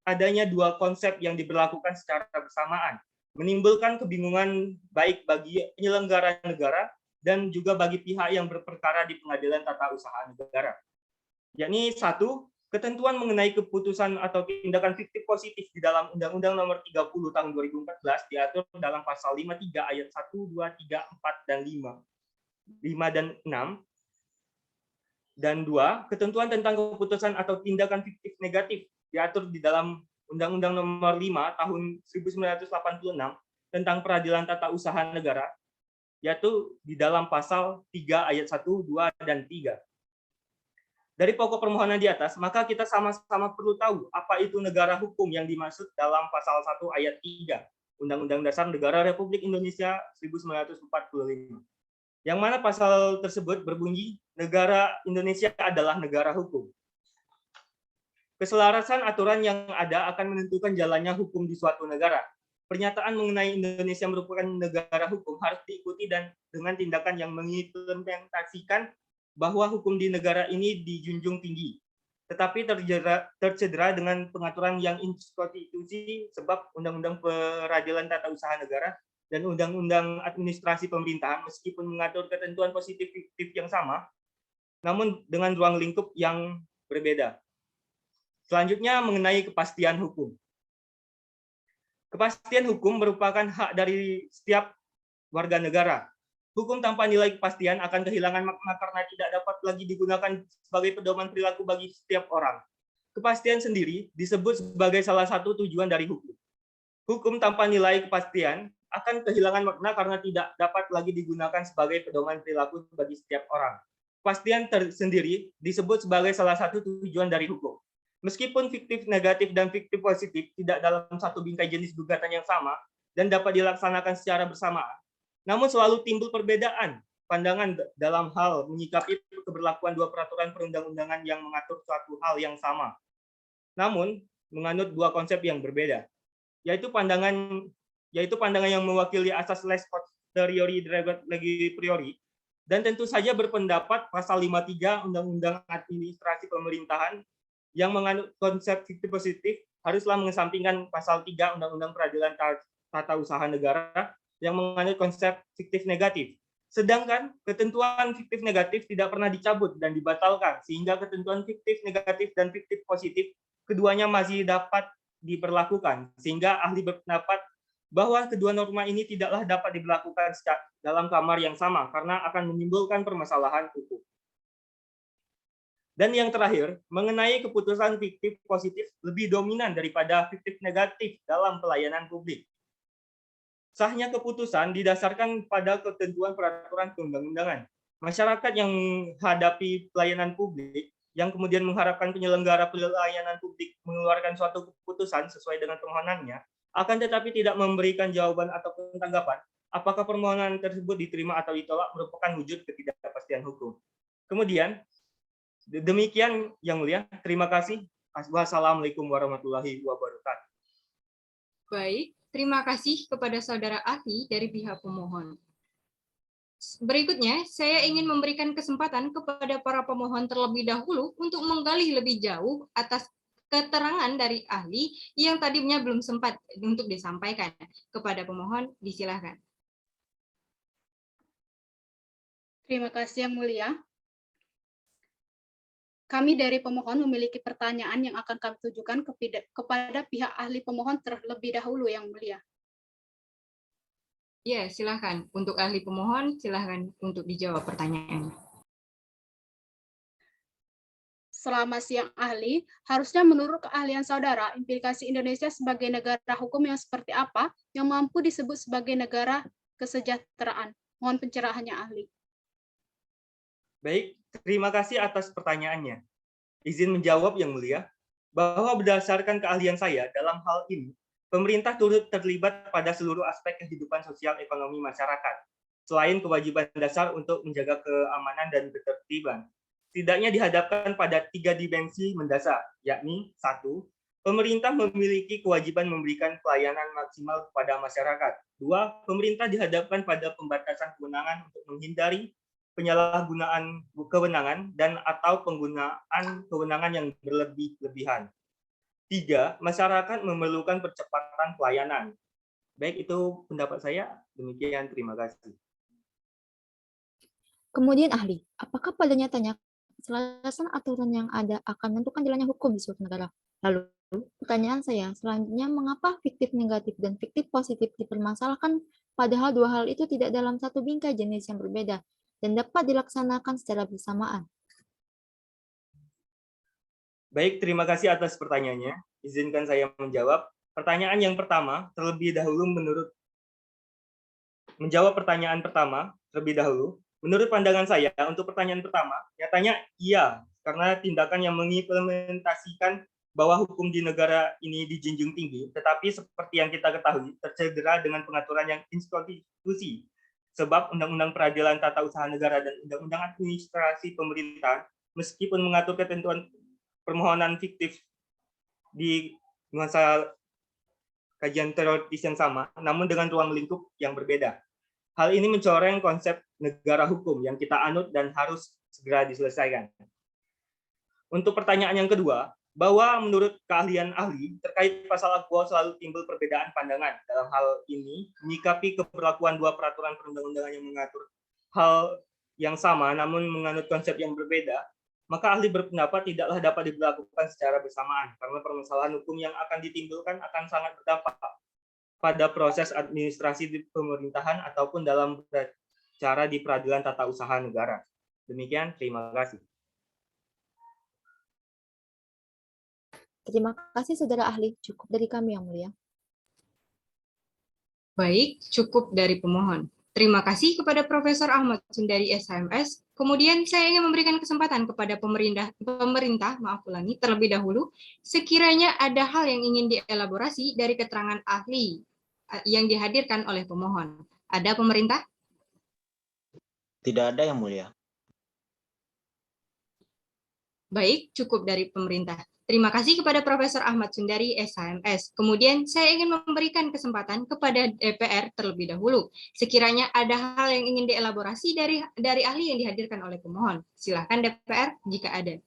adanya 2 konsep yang diberlakukan secara bersamaan, menimbulkan kebingungan baik bagi penyelenggara negara dan juga bagi pihak yang berperkara di Pengadilan Tata Usaha Negara. Yakni 1, ketentuan mengenai keputusan atau tindakan fiktif positif di dalam Undang-Undang Nomor 30 Tahun 2014 diatur dalam pasal 53 ayat 1, 2, 3, 4, dan 5 dan 6. Dan 2, ketentuan tentang keputusan atau tindakan fiktif negatif diatur di dalam Undang-Undang Nomor 5 Tahun 1986 tentang Peradilan Tata Usaha Negara, yaitu di dalam pasal 3 ayat 1, 2, dan 3. Dari pokok permohonan di atas, maka kita sama-sama perlu tahu apa itu negara hukum yang dimaksud dalam pasal 1 ayat 3 Undang-Undang Dasar Negara Republik Indonesia 1945. Yang mana pasal tersebut berbunyi, negara Indonesia adalah negara hukum. Keselarasan aturan yang ada akan menentukan jalannya hukum di suatu negara. Pernyataan mengenai Indonesia merupakan negara hukum harus diikuti dan dengan tindakan yang mengimplementasikan bahwa hukum di negara ini dijunjung tinggi, tetapi tercedera dengan pengaturan yang inkonstitusi sebab Undang-Undang Peradilan Tata Usaha Negara dan Undang-Undang Administrasi Pemerintahan meskipun mengatur ketentuan positif fiktif yang sama, namun dengan ruang lingkup yang berbeda. Selanjutnya mengenai kepastian hukum. Kepastian hukum merupakan hak dari setiap warga negara. Hukum tanpa nilai kepastian akan kehilangan makna karena tidak dapat lagi digunakan sebagai pedoman perilaku bagi setiap orang. Kepastian sendiri disebut sebagai salah satu tujuan dari hukum. Hukum tanpa nilai kepastian akan kehilangan makna karena tidak dapat lagi digunakan sebagai pedoman perilaku bagi setiap orang. Kepastian sendiri disebut sebagai salah satu tujuan dari hukum. Meskipun fiktif negatif dan fiktif positif tidak dalam satu bingkai jenis gugatan yang sama dan dapat dilaksanakan secara bersamaan, namun selalu timbul perbedaan pandangan dalam hal menyikapi keberlakuan dua peraturan perundang-undangan yang mengatur suatu hal yang sama. Namun, menganut dua konsep yang berbeda, yaitu pandangan yang mewakili asas les posteriori derogatory legi priori, dan tentu saja berpendapat pasal 53 Undang-Undang Administrasi Pemerintahan yang menganut konsep fiktif positif haruslah mengesampingkan pasal 3 Undang-Undang Peradilan Tata Usaha Negara yang menganut konsep fiktif negatif. Sedangkan ketentuan fiktif negatif tidak pernah dicabut dan dibatalkan, sehingga ketentuan fiktif negatif dan fiktif positif keduanya masih dapat diberlakukan, sehingga ahli berpendapat bahwa kedua norma ini tidaklah dapat diberlakukan dalam kamar yang sama karena akan menimbulkan permasalahan hukum. Dan yang terakhir, mengenai keputusan fiktif positif lebih dominan daripada fiktif negatif dalam pelayanan publik. Sahnya keputusan didasarkan pada ketentuan peraturan perundang-undangan. Masyarakat yang menghadapi pelayanan publik, yang kemudian mengharapkan penyelenggara pelayanan publik mengeluarkan suatu keputusan sesuai dengan permohonannya, akan tetapi tidak memberikan jawaban ataupun tanggapan, apakah permohonan tersebut diterima atau ditolak merupakan wujud ketidakpastian hukum. Kemudian, demikian Yang Mulia, terima kasih. Wassalamualaikum warahmatullahi wabarakatuh. Baik. Terima kasih kepada saudara ahli dari pihak pemohon. Berikutnya, saya ingin memberikan kesempatan kepada para pemohon terlebih dahulu untuk menggali lebih jauh atas keterangan dari ahli yang tadinya belum sempat untuk disampaikan. Kepada pemohon, disilahkan. Terima kasih Yang Mulia. Kami dari pemohon memiliki pertanyaan yang akan kami tujukan kepada pihak ahli pemohon terlebih dahulu, Yang Mulia. Ya, silakan. Untuk ahli pemohon, silakan untuk dijawab pertanyaannya. Selamat siang ahli, harusnya menurut keahlian saudara, implikasi Indonesia sebagai negara hukum yang seperti apa yang mampu disebut sebagai negara kesejahteraan? Mohon pencerahannya ahli. Baik, terima kasih atas pertanyaannya. Izin menjawab Yang Mulia, bahwa berdasarkan keahlian saya dalam hal ini, pemerintah turut terlibat pada seluruh aspek kehidupan sosial ekonomi masyarakat, selain kewajiban dasar untuk menjaga keamanan dan ketertiban. Setidaknya dihadapkan pada 3 dimensi mendasar, yakni 1. Pemerintah memiliki kewajiban memberikan pelayanan maksimal kepada masyarakat. 2. Pemerintah dihadapkan pada pembatasan kewenangan untuk menghindari penyalahgunaan kewenangan dan atau penggunaan kewenangan yang berlebih-lebihan. 3. Masyarakat memerlukan percepatan pelayanan. Baik, itu pendapat saya. Demikian, terima kasih. Kemudian ahli, apakah pada nyatanya keselarasan aturan yang ada akan menentukan jalannya hukum di suatu negara? Lalu, pertanyaan saya selanjutnya, mengapa fiktif negatif dan fiktif positif dipermasalahkan padahal dua hal itu tidak dalam satu bingkai jenis yang berbeda dan dapat dilaksanakan secara bersamaan? Baik, terima kasih atas pertanyaannya. Izinkan saya menjawab. Pertanyaan yang pertama, terlebih dahulu menjawab pertanyaan pertama terlebih dahulu. Menurut pandangan saya, untuk pertanyaan pertama, nyatanya iya, karena tindakan yang mengimplementasikan bahwa hukum di negara ini dijunjung tinggi, tetapi seperti yang kita ketahui tercedera dengan pengaturan yang inskonstitusi. Sebab Undang-Undang Peradilan Tata Usaha Negara dan Undang-Undang Administrasi Pemerintahan, meskipun mengatur ketentuan permohonan fiktif di nuansa kajian teoritis yang sama, namun dengan ruang lingkup yang berbeda. Hal ini mencoreng konsep negara hukum yang kita anut dan harus segera diselesaikan. Untuk pertanyaan yang kedua, bahwa menurut keahlian ahli, terkait pasal akwa selalu timbul perbedaan pandangan. Dalam hal ini, menyikapi keberlakuan dua peraturan perundang-undangan yang mengatur hal yang sama namun menganut konsep yang berbeda, maka ahli berpendapat tidaklah dapat diberlakukan secara bersamaan, karena permasalahan hukum yang akan ditimbulkan akan sangat berdampak pada proses administrasi di pemerintahan ataupun dalam cara di peradilan tata usaha negara. Demikian, terima kasih. Terima kasih saudara ahli, cukup dari kami yang mulia. Baik, cukup dari pemohon. Terima kasih kepada Profesor Ahmad Sundari SHMS. Kemudian saya ingin memberikan kesempatan kepada pemerintah terlebih dahulu, sekiranya ada hal yang ingin dielaborasi dari keterangan ahli yang dihadirkan oleh pemohon. Ada pemerintah? Tidak ada yang mulia. Baik, cukup dari pemerintah. Terima kasih kepada Profesor Ahmad Sundari SHMS. Kemudian saya ingin memberikan kesempatan kepada DPR terlebih dahulu. Sekiranya ada hal yang ingin dielaborasi dari ahli yang dihadirkan oleh pemohon. Silakan DPR jika ada.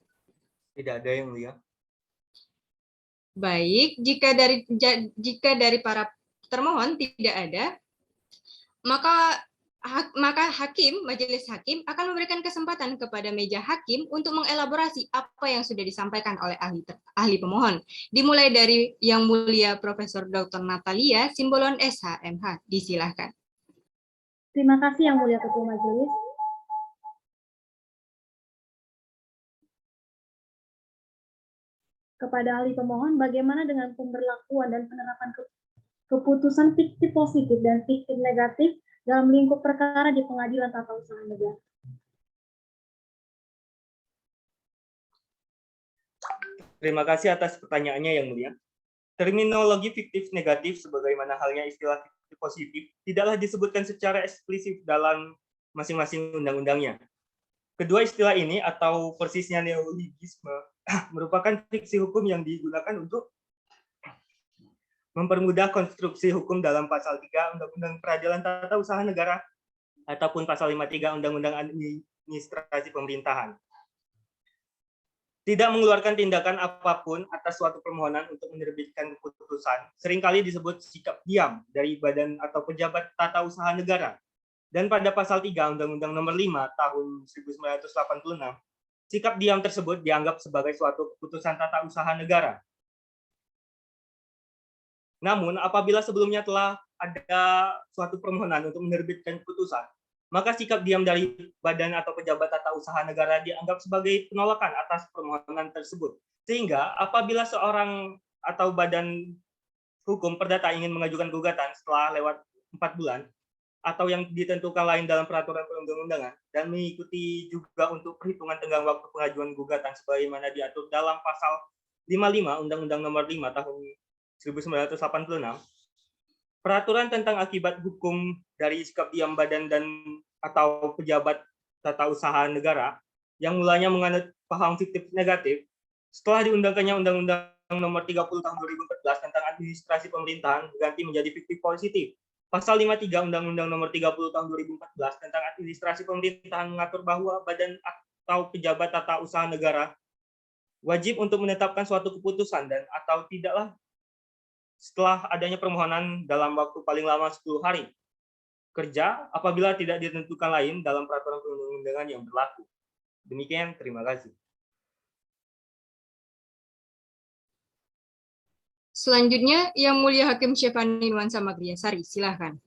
Tidak ada yang mulia. Baik, jika dari para termohon tidak ada, maka majelis hakim akan memberikan kesempatan kepada meja hakim untuk mengelaborasi apa yang sudah disampaikan oleh ahli pemohon. Dimulai dari Yang Mulia Profesor Dr. Natalia Simbolon SHMH. Disilahkan. Terima kasih Yang Mulia Ketua Majelis. Kepada ahli pemohon, bagaimana dengan pemberlakuan dan penerapan keputusan fiktif positif dan fiktif negatif dalam lingkup perkara di Pengadilan Tata Usaha Negara? Terima kasih atas pertanyaannya yang mulia. Terminologi fiktif negatif sebagaimana halnya istilah fiktif positif tidaklah disebutkan secara eksplisit dalam masing-masing undang-undangnya. Kedua istilah ini atau persisnya neologisme merupakan fiksi hukum yang digunakan untuk mempermudah konstruksi hukum dalam pasal 3 Undang-Undang Peradilan Tata Usaha Negara ataupun pasal 53 Undang-Undang Administrasi Pemerintahan. Tidak mengeluarkan tindakan apapun atas suatu permohonan untuk menerbitkan keputusan, seringkali disebut sikap diam dari badan atau pejabat tata usaha negara. Dan pada pasal 3 Undang-Undang Nomor 5 Tahun 1986, sikap diam tersebut dianggap sebagai suatu keputusan tata usaha negara. Namun, apabila sebelumnya telah ada suatu permohonan untuk menerbitkan keputusan, maka sikap diam dari badan atau pejabat tata usaha negara dianggap sebagai penolakan atas permohonan tersebut. Sehingga apabila seorang atau badan hukum perdata ingin mengajukan gugatan setelah lewat 4 bulan, atau yang ditentukan lain dalam peraturan perundang-undangan, dan mengikuti juga untuk perhitungan tenggang waktu pengajuan gugatan sebagaimana diatur dalam pasal 55 Undang-Undang Nomor 5 Tahun 1986, peraturan tentang akibat hukum dari sikap diam badan dan atau pejabat tata usaha negara yang mulanya menganut paham fiktif negatif, setelah diundangkannya Undang-Undang Nomor 30 Tahun 2014 tentang administrasi pemerintahan berganti menjadi fiktif positif. Pasal 53 Undang-Undang Nomor 30 Tahun 2014 tentang administrasi pemerintahan mengatur bahwa badan atau pejabat tata usaha negara wajib untuk menetapkan suatu keputusan dan atau tidaklah setelah adanya permohonan dalam waktu paling lama 10 hari kerja apabila tidak ditentukan lain dalam peraturan perundang-undangan yang berlaku. Demikian, terima kasih. Selanjutnya, Yang Mulia Hakim Syefani Nuansa Magriasari, silakan.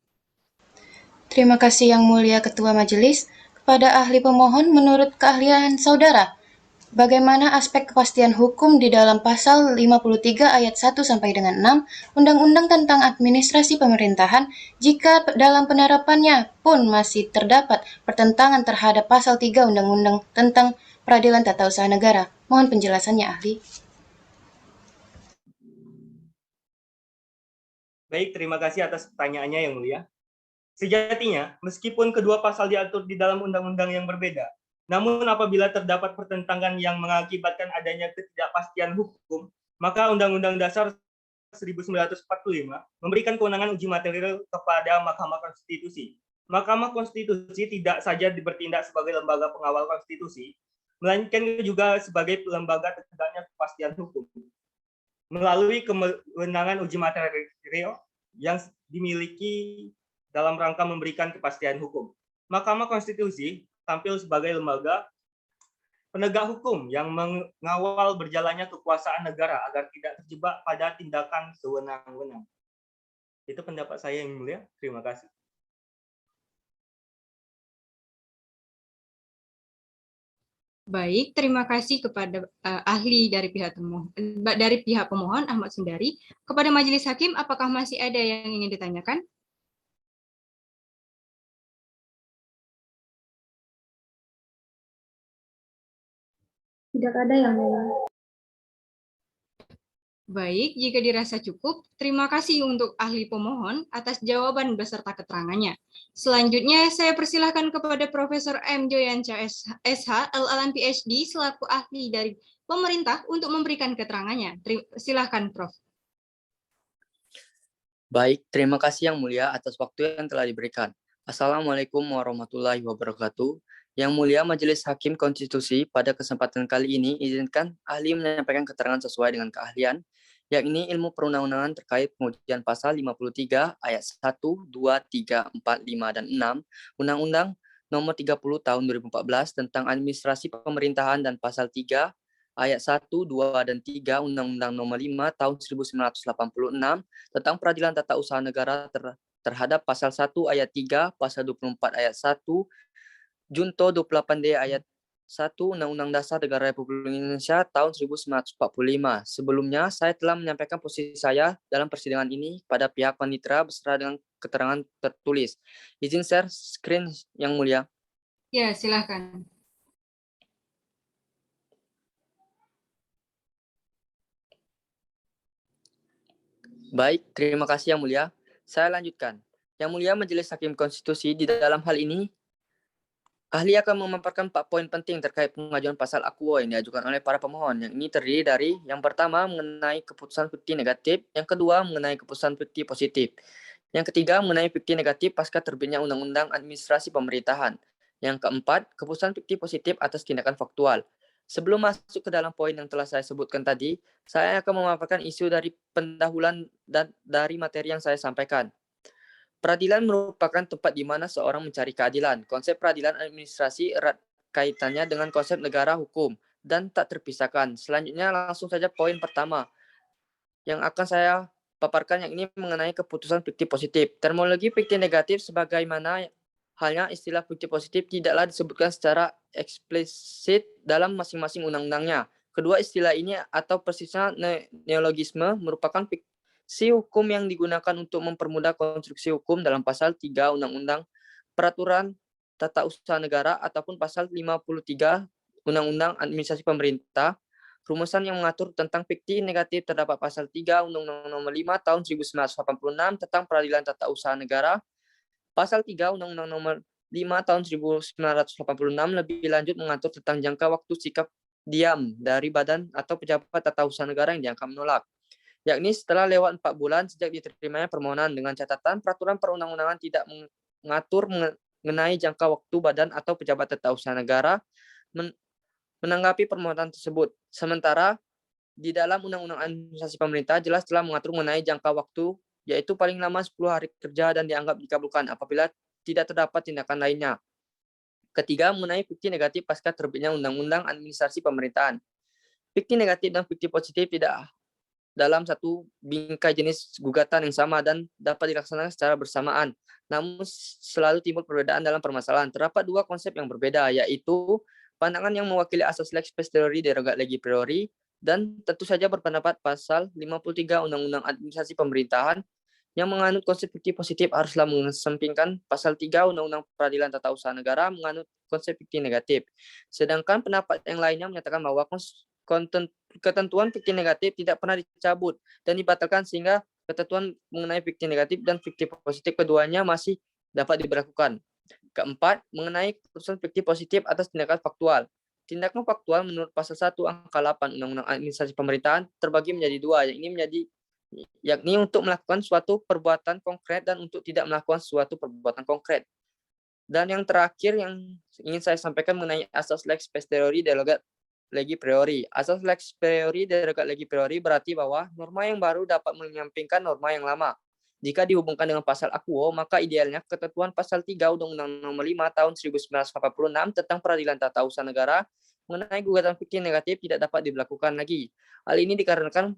Terima kasih Yang Mulia Ketua Majelis. Kepada ahli pemohon, menurut keahlian saudara, Bagaimana aspek kepastian hukum di dalam pasal 53 ayat 1 sampai dengan 6 Undang-Undang tentang Administrasi Pemerintahan jika dalam penerapannya pun masih terdapat pertentangan terhadap pasal 3 Undang-Undang tentang Peradilan Tata Usaha Negara? Mohon penjelasannya, ahli. Baik, terima kasih atas pertanyaannya Yang Mulia. Sejatinya, meskipun kedua pasal diatur di dalam undang-undang yang berbeda, namun apabila terdapat pertentangan yang mengakibatkan adanya ketidakpastian hukum, maka Undang-Undang Dasar 1945 memberikan kewenangan uji material kepada Mahkamah Konstitusi. Mahkamah Konstitusi tidak saja bertindak sebagai lembaga pengawal konstitusi, melainkan juga sebagai lembaga tegaknya kepastian hukum. Melalui kewenangan uji material yang dimiliki dalam rangka memberikan kepastian hukum. Mahkamah Konstitusi tampil sebagai lembaga penegak hukum yang mengawal berjalannya kekuasaan negara agar tidak terjebak pada tindakan sewenang-wenang. Itu pendapat saya Yang Mulia. Terima kasih. Baik, terima kasih kepada ahli dari pihak pemohon Ahmad Sundari. Kepada Majelis Hakim, apakah masih ada yang ingin ditanyakan? Tidak ada Yang Mulia. Baik, jika dirasa cukup, terima kasih untuk ahli pemohon atas jawaban beserta keterangannya. Selanjutnya, saya persilahkan kepada Profesor M. Joyansyah SH, LLM PhD, selaku ahli dari pemerintah untuk memberikan keterangannya. Silakan, Prof. Baik, terima kasih Yang Mulia atas waktu yang telah diberikan. Assalamualaikum warahmatullahi wabarakatuh. Yang Mulia Majelis Hakim Konstitusi, pada kesempatan kali ini izinkan ahli menyampaikan keterangan sesuai dengan keahlian, yakni ilmu perundang-undangan terkait pengujian pasal 53 ayat 1, 2, 3, 4, 5, dan 6 Undang-Undang Nomor 30 Tahun 2014 tentang Administrasi Pemerintahan dan pasal 3 ayat 1, 2, dan 3 Undang-Undang Nomor 5 Tahun 1986 tentang Peradilan Tata Usaha Negara terhadap pasal 1 ayat 3, pasal 24 ayat 1, Junto 28D ayat 1 Undang-Undang Dasar Negara Republik Indonesia tahun 1945. Sebelumnya, saya telah menyampaikan posisi saya dalam persidangan ini pada pihak panitera beserta dengan keterangan tertulis. Izin share screen Yang Mulia. Ya, silakan. Baik, terima kasih Yang Mulia. Saya lanjutkan. Yang Mulia Majelis Hakim Konstitusi, di dalam hal ini ahli akan memaparkan 4 poin penting terkait pengajuan pasal akuo yang diajukan oleh para pemohon. Yang ini terdiri dari yang pertama mengenai keputusan fiktif negatif, yang kedua mengenai keputusan fiktif positif, yang ketiga mengenai fiktif negatif pasca terbitnya Undang-Undang Administrasi Pemerintahan, yang keempat keputusan fiktif positif atas tindakan faktual. Sebelum masuk ke dalam poin yang telah saya sebutkan tadi, saya akan memaparkan isu dari pendahuluan dan dari materi yang saya sampaikan. Peradilan merupakan tempat di mana seorang mencari keadilan. Konsep peradilan administrasi erat kaitannya dengan konsep negara hukum dan tak terpisahkan. Selanjutnya langsung saja poin pertama yang akan saya paparkan, yang ini mengenai keputusan fiktif positif. Terminologi fiktif negatif sebagaimana halnya istilah fiktif positif tidaklah disebutkan secara eksplisit dalam masing-masing undang-undangnya. Kedua istilah ini atau persisnya neologisme merupakan si hukum yang digunakan untuk mempermudah konstruksi hukum dalam pasal 3 Undang-Undang Peraturan Tata Usaha Negara ataupun pasal 53 Undang-Undang Administrasi Pemerintah. Rumusan yang mengatur tentang fiktif negatif terdapat pasal 3 Undang-Undang Nomor 5 Tahun 1986 tentang Peradilan Tata Usaha Negara, pasal 3 Undang-Undang Nomor 5 Tahun 1986 lebih lanjut mengatur tentang jangka waktu sikap diam dari badan atau pejabat tata usaha negara yang dianggap menolak, yakni setelah lewat 4 bulan sejak diterimanya permohonan, dengan catatan peraturan perundang-undangan tidak mengatur mengenai jangka waktu badan atau pejabat tata usaha negara menanggapi permohonan tersebut. Sementara di dalam Undang-Undang Administrasi Pemerintah jelas telah mengatur mengenai jangka waktu, yaitu paling lama 10 hari kerja dan dianggap dikabulkan apabila tidak terdapat tindakan lainnya. Ketiga, mengenai fiktif negatif pasca terbitnya Undang-Undang Administrasi Pemerintahan. Fiktif negatif dan fiktif positif tidak dalam satu bingkai jenis gugatan yang sama dan dapat dilaksanakan secara bersamaan. Namun selalu timbul perbedaan dalam permasalahan. Terdapat dua konsep yang berbeda, yaitu pandangan yang mewakili asas lex posteriori derogat legi priori, dan tentu saja berpendapat pasal 53 Undang-Undang Administrasi Pemerintahan yang menganut konsep fiktif positif haruslah mengesampingkan pasal 3 Undang-Undang Peradilan Tata Usaha Negara menganut konsep fiktif negatif. Sedangkan pendapat yang lainnya menyatakan bahwa ketentuan fiktif negatif tidak pernah dicabut dan dibatalkan, sehingga ketentuan mengenai fiktif negatif dan fiktif positif keduanya masih dapat diberlakukan. Keempat, mengenai keputusan fiktif positif atas tindakan faktual. Tindakan faktual menurut pasal 1 angka 8 Undang-Undang Administrasi Pemerintahan terbagi menjadi dua, yakni untuk melakukan suatu perbuatan konkret dan untuk tidak melakukan suatu perbuatan konkret. Dan yang terakhir yang ingin saya sampaikan mengenai asas lex posteriori derogat legi priori. Asas lex priori derogat legi priori berarti bahwa norma yang baru dapat menyampingkan norma yang lama. Jika dihubungkan dengan pasal akuo, maka idealnya ketentuan pasal 3 Undang-Undang Nomor 5 Tahun 1986 tentang Peradilan Tata Usaha Negara mengenai gugatan fiktif negatif tidak dapat diberlakukan lagi. Hal ini dikarenakan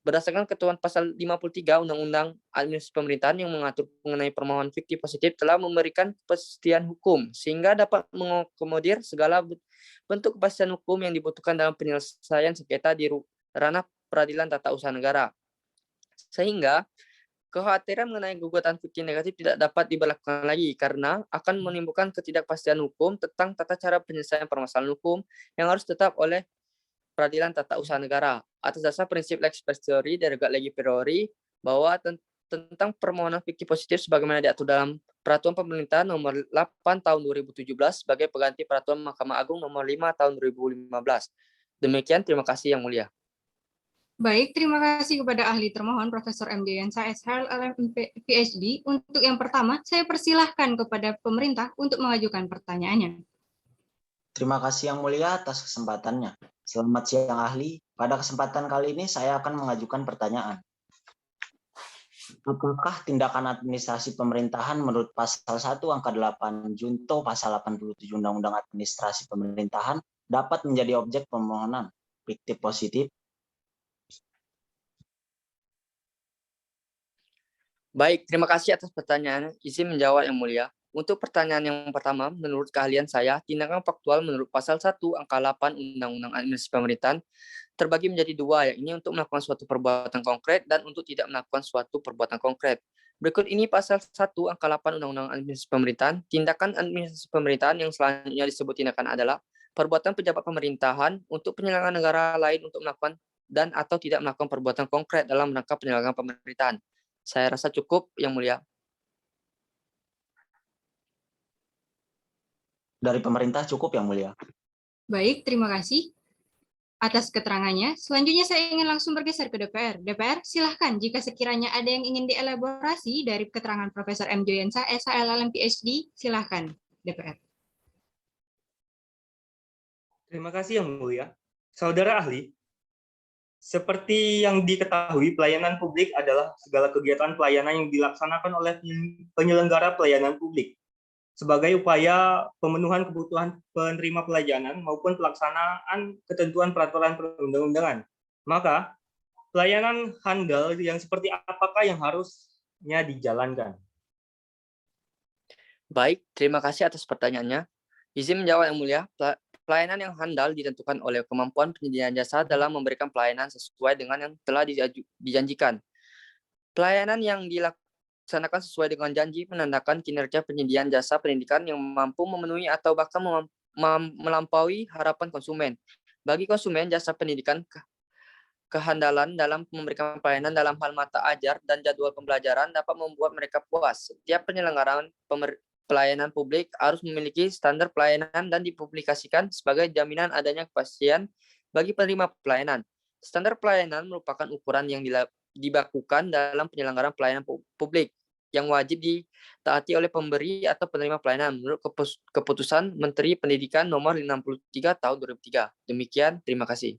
berdasarkan ketentuan pasal 53 Undang-Undang Administrasi Pemerintahan yang mengatur mengenai permohonan fiktif positif telah memberikan kepastian hukum sehingga dapat mengakomodir segala bentuk kepastian hukum yang dibutuhkan dalam penyelesaian sengketa di ranah Peradilan Tata Usaha Negara. Sehingga kekhawatiran mengenai gugatan fiktif negatif tidak dapat diberlakukan lagi karena akan menimbulkan ketidakpastian hukum tentang tata cara penyelesaian permasalahan hukum yang harus tetap oleh Peradilan Tata Usaha Negara atas dasar prinsip lex posteriori derogat legi priori bahwa tentang permohonan fiktif positif sebagaimana diatur dalam Peraturan Pemerintahan Nomor 8 Tahun 2017 sebagai pengganti Peraturan Mahkamah Agung Nomor 5 Tahun 2015. Demikian, terima kasih Yang Mulia. Baik, terima kasih kepada ahli termohon Profesor M. Joyansa, SH, LLM, PhD. Untuk yang pertama, saya persilahkan kepada pemerintah untuk mengajukan pertanyaannya. Terima kasih Yang Mulia atas kesempatannya. Selamat siang ahli. Pada kesempatan kali ini saya akan mengajukan pertanyaan. Apakah tindakan administrasi pemerintahan menurut pasal 1 angka 8 junto pasal 87 Undang-Undang Administrasi Pemerintahan dapat menjadi objek permohonan fiktif positif? Baik, terima kasih atas pertanyaan. Izin menjawab Yang Mulia. Untuk pertanyaan yang pertama, menurut keahlian saya, tindakan faktual menurut pasal 1 angka 8 Undang-Undang Administrasi Pemerintahan terbagi menjadi dua, yakni untuk melakukan suatu perbuatan konkret dan untuk tidak melakukan suatu perbuatan konkret. Berikut ini pasal 1 angka 8 Undang-Undang Administrasi Pemerintahan. Tindakan administrasi pemerintahan yang selanjutnya disebut tindakan adalah perbuatan pejabat pemerintahan untuk penyelenggaraan negara lain untuk melakukan dan atau tidak melakukan perbuatan konkret dalam rangka penyelenggaraan pemerintahan. Saya rasa cukup, Yang Mulia. Dari pemerintah cukup, Yang Mulia. Baik, terima kasih atas keterangannya. Selanjutnya saya ingin langsung bergeser ke DPR. DPR, silahkan jika sekiranya ada yang ingin dielaborasi dari keterangan Profesor M. Joyansa, SH, LLM, PhD, silahkan DPR. Terima kasih Yang Mulia. Saudara ahli, seperti yang diketahui, pelayanan publik adalah segala kegiatan pelayanan yang dilaksanakan oleh penyelenggara pelayanan publik sebagai upaya pemenuhan kebutuhan penerima pelayanan maupun pelaksanaan ketentuan peraturan perundang-undangan. Maka, pelayanan handal yang seperti apakah yang harusnya dijalankan? Baik, terima kasih atas pertanyaannya. Izin menjawab Yang Mulia. Pelayanan yang handal ditentukan oleh kemampuan penyedia jasa dalam memberikan pelayanan sesuai dengan yang telah dijanjikan. Pelayanan yang dilaksanakan sesuai dengan janji menandakan kinerja penyediaan jasa pendidikan yang mampu memenuhi atau bahkan melampaui harapan konsumen. Bagi konsumen, jasa pendidikan kehandalan dalam memberikan pelayanan dalam hal mata ajar dan jadwal pembelajaran dapat membuat mereka puas. Setiap penyelenggaraan pelayanan publik harus memiliki standar pelayanan dan dipublikasikan sebagai jaminan adanya kepastian bagi penerima pelayanan. Standar pelayanan merupakan ukuran yang dibakukan dalam penyelenggaraan pelayanan publik yang wajib ditaati oleh pemberi atau penerima pelayanan menurut keputusan Menteri Pendidikan Nomor 53 Tahun 2003. Demikian, terima kasih.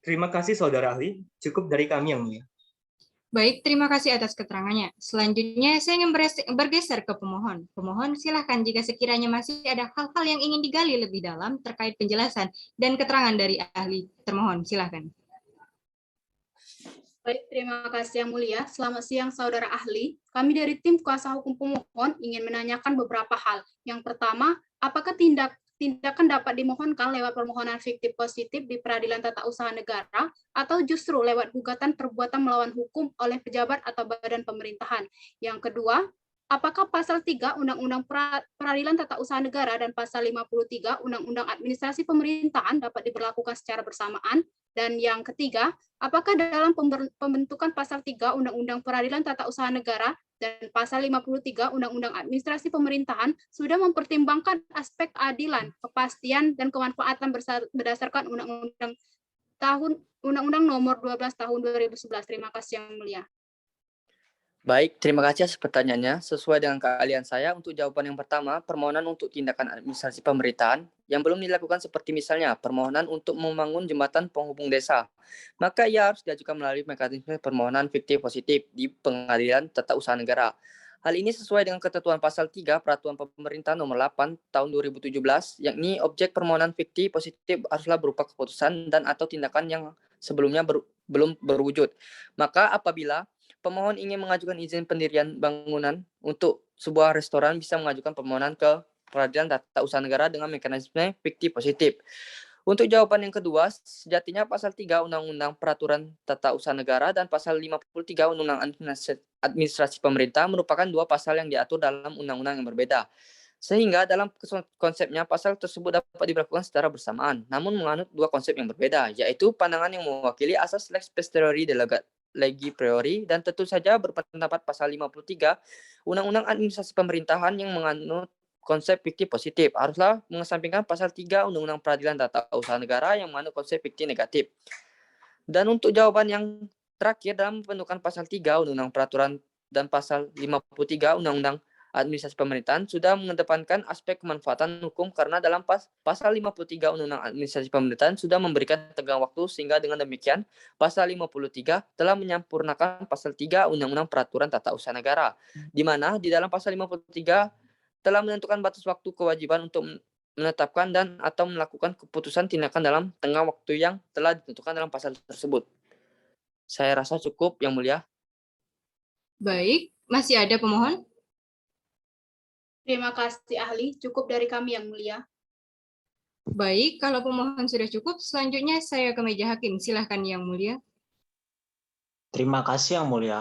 Terima kasih Saudara Ahli. Cukup dari kami Yang Mulia. Baik, terima kasih atas keterangannya. Selanjutnya, saya ingin bergeser ke pemohon. Pemohon, silahkan jika sekiranya masih ada hal-hal yang ingin digali lebih dalam terkait penjelasan dan keterangan dari ahli termohon. Silahkan. Baik, terima kasih Yang Mulia. Selamat siang saudara ahli. Kami dari tim kuasa hukum pemohon ingin menanyakan beberapa hal. Yang pertama, apakah tindakan dapat dimohonkan lewat permohonan fiktif positif di Peradilan Tata Usaha Negara atau justru lewat gugatan perbuatan melawan hukum oleh pejabat atau badan pemerintahan? Yang kedua, apakah pasal 3 Undang-Undang Peradilan Tata Usaha Negara dan pasal 53 Undang-Undang Administrasi Pemerintahan dapat diberlakukan secara bersamaan? Dan yang ketiga, apakah dalam pembentukan pasal 3 Undang-Undang Peradilan Tata Usaha Negara dan pasal 53 Undang-Undang Administrasi Pemerintahan sudah mempertimbangkan aspek keadilan, kepastian, dan kemanfaatan berdasarkan Undang-Undang Nomor 12 Tahun 2011. Terima kasih Yang Mulia. Baik, terima kasih atas pertanyaannya. Sesuai dengan keahlian saya, untuk jawaban yang pertama, permohonan untuk tindakan administrasi pemerintahan yang belum dilakukan seperti misalnya permohonan untuk membangun jembatan penghubung desa, maka ia harus diajukan melalui mekanisme permohonan fiktif positif di Pengadilan Tata Usaha Negara. Hal ini sesuai dengan ketentuan pasal 3 Peraturan Pemerintah Nomor 8 Tahun 2017, yakni objek permohonan fiktif positif haruslah berupa keputusan dan atau tindakan yang sebelumnya belum berwujud. Maka apabila pemohon ingin mengajukan izin pendirian bangunan untuk sebuah restoran, bisa mengajukan permohonan ke Peradilan Tata Usaha Negara dengan mekanisme fiktif positif. Untuk jawaban yang kedua, sejatinya pasal 3 Undang-Undang Peraturan Tata Usaha Negara dan pasal 53 Undang-Undang Administrasi Pemerintah merupakan dua pasal yang diatur dalam undang-undang yang berbeda. Sehingga dalam konsepnya pasal tersebut dapat diberlakukan secara bersamaan, namun menganut dua konsep yang berbeda, yaitu pandangan yang mewakili asas lex posteriori legi priori, dan tentu saja berpendapat pasal 53 Undang-Undang Administrasi Pemerintahan yang menganut konsep fiktif positif haruslah mengesampingkan pasal 3 Undang-Undang Peradilan Tata Usaha Negara yang menganut konsep fiktif negatif. Dan untuk jawaban yang terakhir, dalam pembentukan pasal 3 Undang-Undang Peraturan dan pasal 53 Undang-Undang Administrasi Pemerintahan sudah mengedepankan aspek kemanfaatan hukum karena dalam pasal 53 Undang-Undang Administrasi Pemerintahan sudah memberikan tenggang waktu, sehingga dengan demikian pasal 53 telah menyempurnakan pasal 3 Undang-Undang Peraturan Tata Usaha Negara, di mana di dalam pasal 53 telah menentukan batas waktu kewajiban untuk menetapkan dan atau melakukan keputusan tindakan dalam tengah waktu yang telah ditentukan dalam pasal tersebut. Saya rasa cukup, Yang Mulia. Baik, masih ada pemohon? Terima kasih ahli, cukup dari kami Yang Mulia. Baik, kalau pemohon sudah cukup, selanjutnya saya ke meja hakim. Silahkan Yang Mulia. Terima kasih Yang Mulia,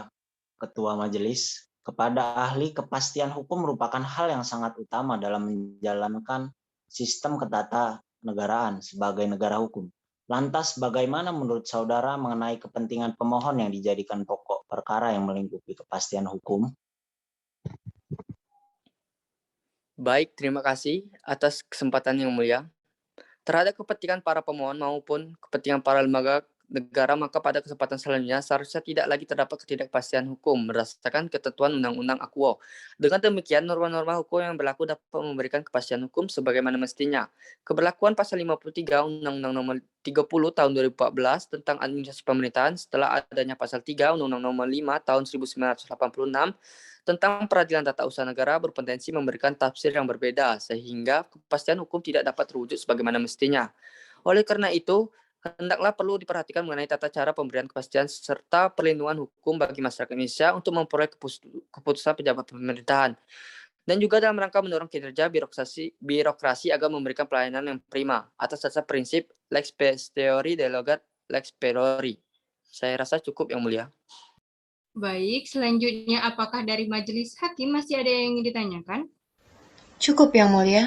Ketua Majelis. Kepada ahli, kepastian hukum merupakan hal yang sangat utama dalam menjalankan sistem ketatanegaraan sebagai negara hukum. Lantas, bagaimana menurut saudara mengenai kepentingan pemohon yang dijadikan pokok perkara yang melingkupi kepastian hukum? Baik, terima kasih atas kesempatan Yang Mulia. Terhadap kepentingan para pemohon maupun kepentingan para lembaga negara, maka pada kesempatan selanjutnya seharusnya tidak lagi terdapat ketidakpastian hukum berdasarkan ketentuan Undang-Undang Akuo. Dengan demikian, norma-norma hukum yang berlaku dapat memberikan kepastian hukum sebagaimana mestinya. Keberlakuan pasal 53 Undang-Undang Nomor 30 Tahun 2014 tentang Administrasi Pemerintahan setelah adanya pasal 3 Undang-Undang Nomor 5 Tahun 1986 tentang Peradilan Tata Usaha Negara berpotensi memberikan tafsir yang berbeda, sehingga kepastian hukum tidak dapat terwujud sebagaimana mestinya. Oleh karena itu, hendaklah perlu diperhatikan mengenai tata cara pemberian kepastian serta perlindungan hukum bagi masyarakat Indonesia untuk memperoleh keputusan pejabat pemerintahan. Dan juga dalam rangka mendorong kinerja birokrasi agar memberikan pelayanan yang prima atas dasar prinsip lex posteriori delegat lex priori. Saya rasa cukup, Yang Mulia. Baik, selanjutnya apakah dari majelis hakim masih ada yang ingin ditanyakan? Cukup Yang Mulia.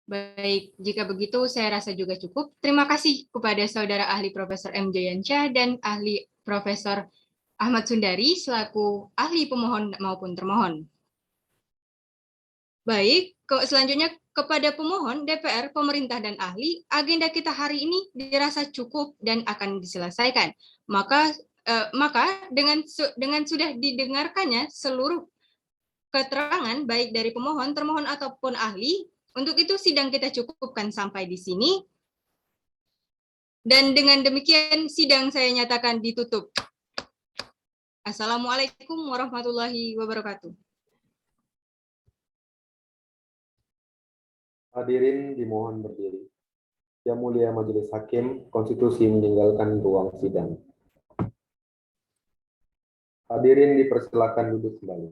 Baik, jika begitu saya rasa juga cukup. Terima kasih kepada saudara ahli Profesor M. Joyansyah dan ahli Profesor Ahmad Sundari selaku ahli pemohon maupun termohon. Baik, selanjutnya kepada pemohon, DPR, pemerintah, dan ahli, agenda kita hari ini dirasa cukup dan akan diselesaikan. Maka dengan sudah didengarkannya seluruh keterangan baik dari pemohon, termohon ataupun ahli, untuk itu sidang kita cukupkan sampai di sini. Dan dengan demikian sidang saya nyatakan ditutup. Assalamualaikum warahmatullahi wabarakatuh. Hadirin dimohon berdiri. Yang Mulia Majelis Hakim Konstitusi meninggalkan ruang sidang. Hadirin dipersilakan duduk kembali.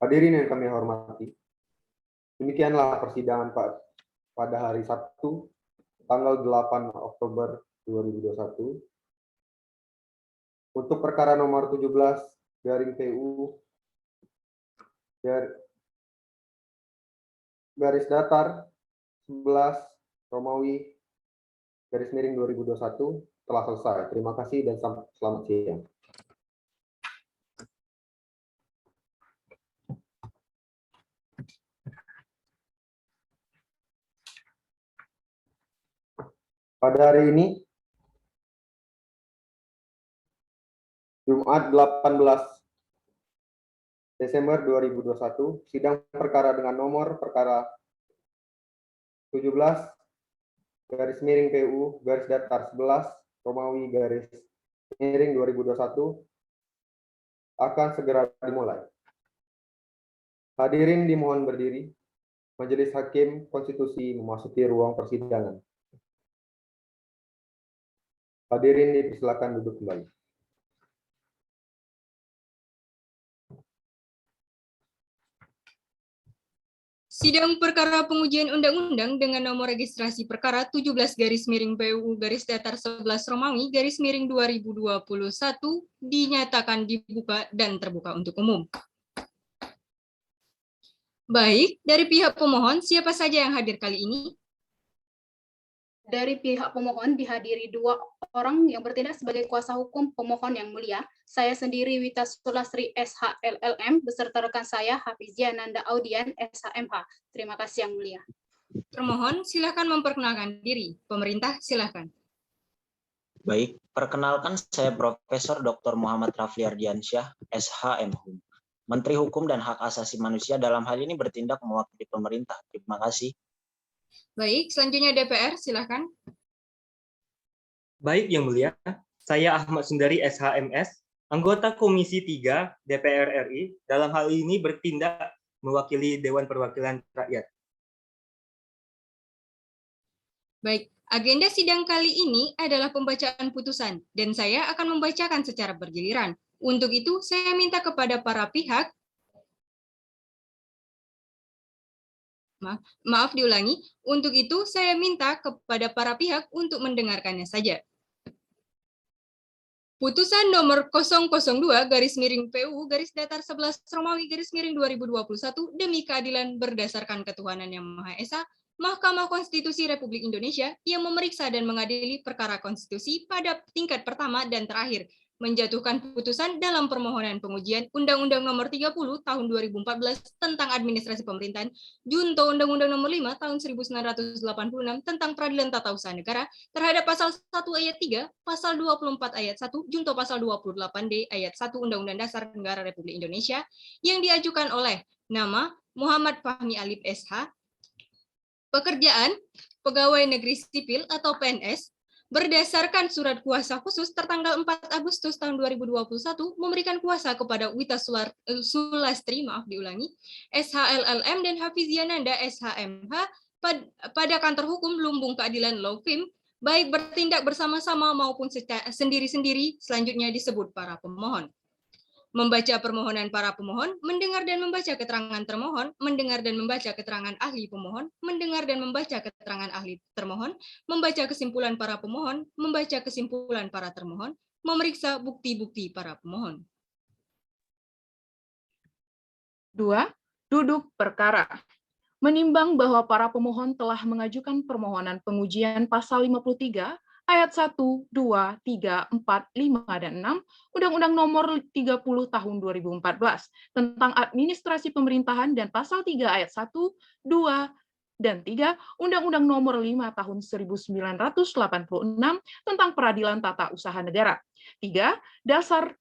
Hadirin yang kami hormati, demikianlah persidangan pada hari Sabtu, tanggal 8 Oktober 2021. Untuk perkara nomor 17/PU garis datar 11 Romawi _2021 telah selesai. Terima kasih dan selamat siang. Pada hari ini, Jumat 18 Desember 2021, sidang perkara dengan nomor perkara 17/PU garis datar 11 Romawi _2021 akan segera dimulai. Hadirin dimohon berdiri. Majelis Hakim Konstitusi memasuki ruang persidangan. Hadirin dipersilakan duduk kembali. Sidang perkara pengujian undang-undang dengan nomor registrasi perkara 17/PU garis datar 11 Romawi _2021 dinyatakan dibuka dan terbuka untuk umum. Baik, dari pihak pemohon, siapa saja yang hadir kali ini? Dari pihak pemohon dihadiri 2 orang yang bertindak sebagai kuasa hukum pemohon yang mulia. Saya sendiri Wita Sulastri SHLLM beserta rekan saya Hafizia Nanda Audian SHMH. Terima kasih yang mulia. Termohon silakan memperkenalkan diri. Pemerintah silakan. Baik, perkenalkan saya Profesor Dr. Muhammad Rafli Ardiansyah, SHMH, Menteri Hukum dan Hak Asasi Manusia dalam hal ini bertindak mewakili pemerintah. Terima kasih. Baik, selanjutnya DPR, silakan. Baik, Yang Mulia, saya Ahmad Sundari SHMS, anggota Komisi 3 DPR RI, dalam hal ini bertindak mewakili Dewan Perwakilan Rakyat. Baik, agenda sidang kali ini adalah pembacaan putusan, dan saya akan membacakan secara bergiliran. Untuk itu, saya minta kepada para pihak, maaf diulangi, untuk itu saya minta kepada para pihak untuk mendengarkannya saja. Putusan nomor 002/PU garis datar 11 Romawi _2021 demi keadilan berdasarkan ketuhanan yang Maha Esa, Mahkamah Konstitusi Republik Indonesia yang memeriksa dan mengadili perkara konstitusi pada tingkat pertama dan terakhir, menjatuhkan putusan dalam permohonan pengujian Undang-Undang Nomor 30 Tahun 2014 tentang Administrasi Pemerintahan, junto Undang-Undang Nomor 5 Tahun 1986 tentang Peradilan Tata Usaha Negara terhadap Pasal 1 Ayat 3, Pasal 24 Ayat 1, junto Pasal 28D Ayat 1 Undang-Undang Dasar Negara Republik Indonesia yang diajukan oleh nama Muhammad Fahmi Alif SH, pekerjaan pegawai negeri sipil atau PNS, berdasarkan surat kuasa khusus tertanggal 4 Agustus tahun 2021 memberikan kuasa kepada Wita Sulastri, SHLLM dan Hafiziananda SHMH pada kantor hukum Lumbung Keadilan Lawfirm, baik bertindak bersama-sama maupun sendiri-sendiri, selanjutnya disebut para pemohon. Membaca permohonan para pemohon, mendengar dan membaca keterangan termohon, mendengar dan membaca keterangan ahli pemohon, mendengar dan membaca keterangan ahli termohon, membaca kesimpulan para pemohon, membaca kesimpulan para termohon, memeriksa bukti-bukti para pemohon. 2. Duduk perkara. Menimbang bahwa para pemohon telah mengajukan permohonan pengujian pasal 53 ayat 1, 2, 3, 4, 5, dan 6, Undang-Undang Nomor 30 Tahun 2014 tentang Administrasi Pemerintahan dan Pasal 3 ayat 1, 2, dan 3, Undang-Undang Nomor 5 Tahun 1986 tentang Peradilan Tata Usaha Negara. 3. Dasar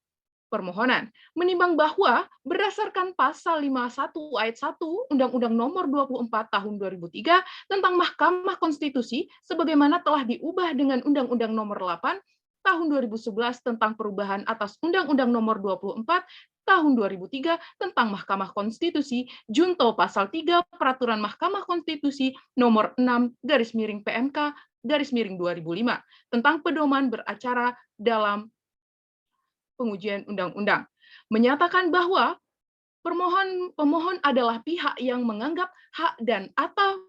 permohonan. Menimbang bahwa berdasarkan Pasal 51 ayat 1 Undang-Undang Nomor 24 Tahun 2003 tentang Mahkamah Konstitusi sebagaimana telah diubah dengan Undang-Undang Nomor 8 Tahun 2011 tentang perubahan atas Undang-Undang Nomor 24 Tahun 2003 tentang Mahkamah Konstitusi junto Pasal 3 Peraturan Mahkamah Konstitusi Nomor 6/PMK/2005 tentang pedoman beracara dalam pengujian undang-undang, menyatakan bahwa pemohon adalah pihak yang menganggap hak dan atau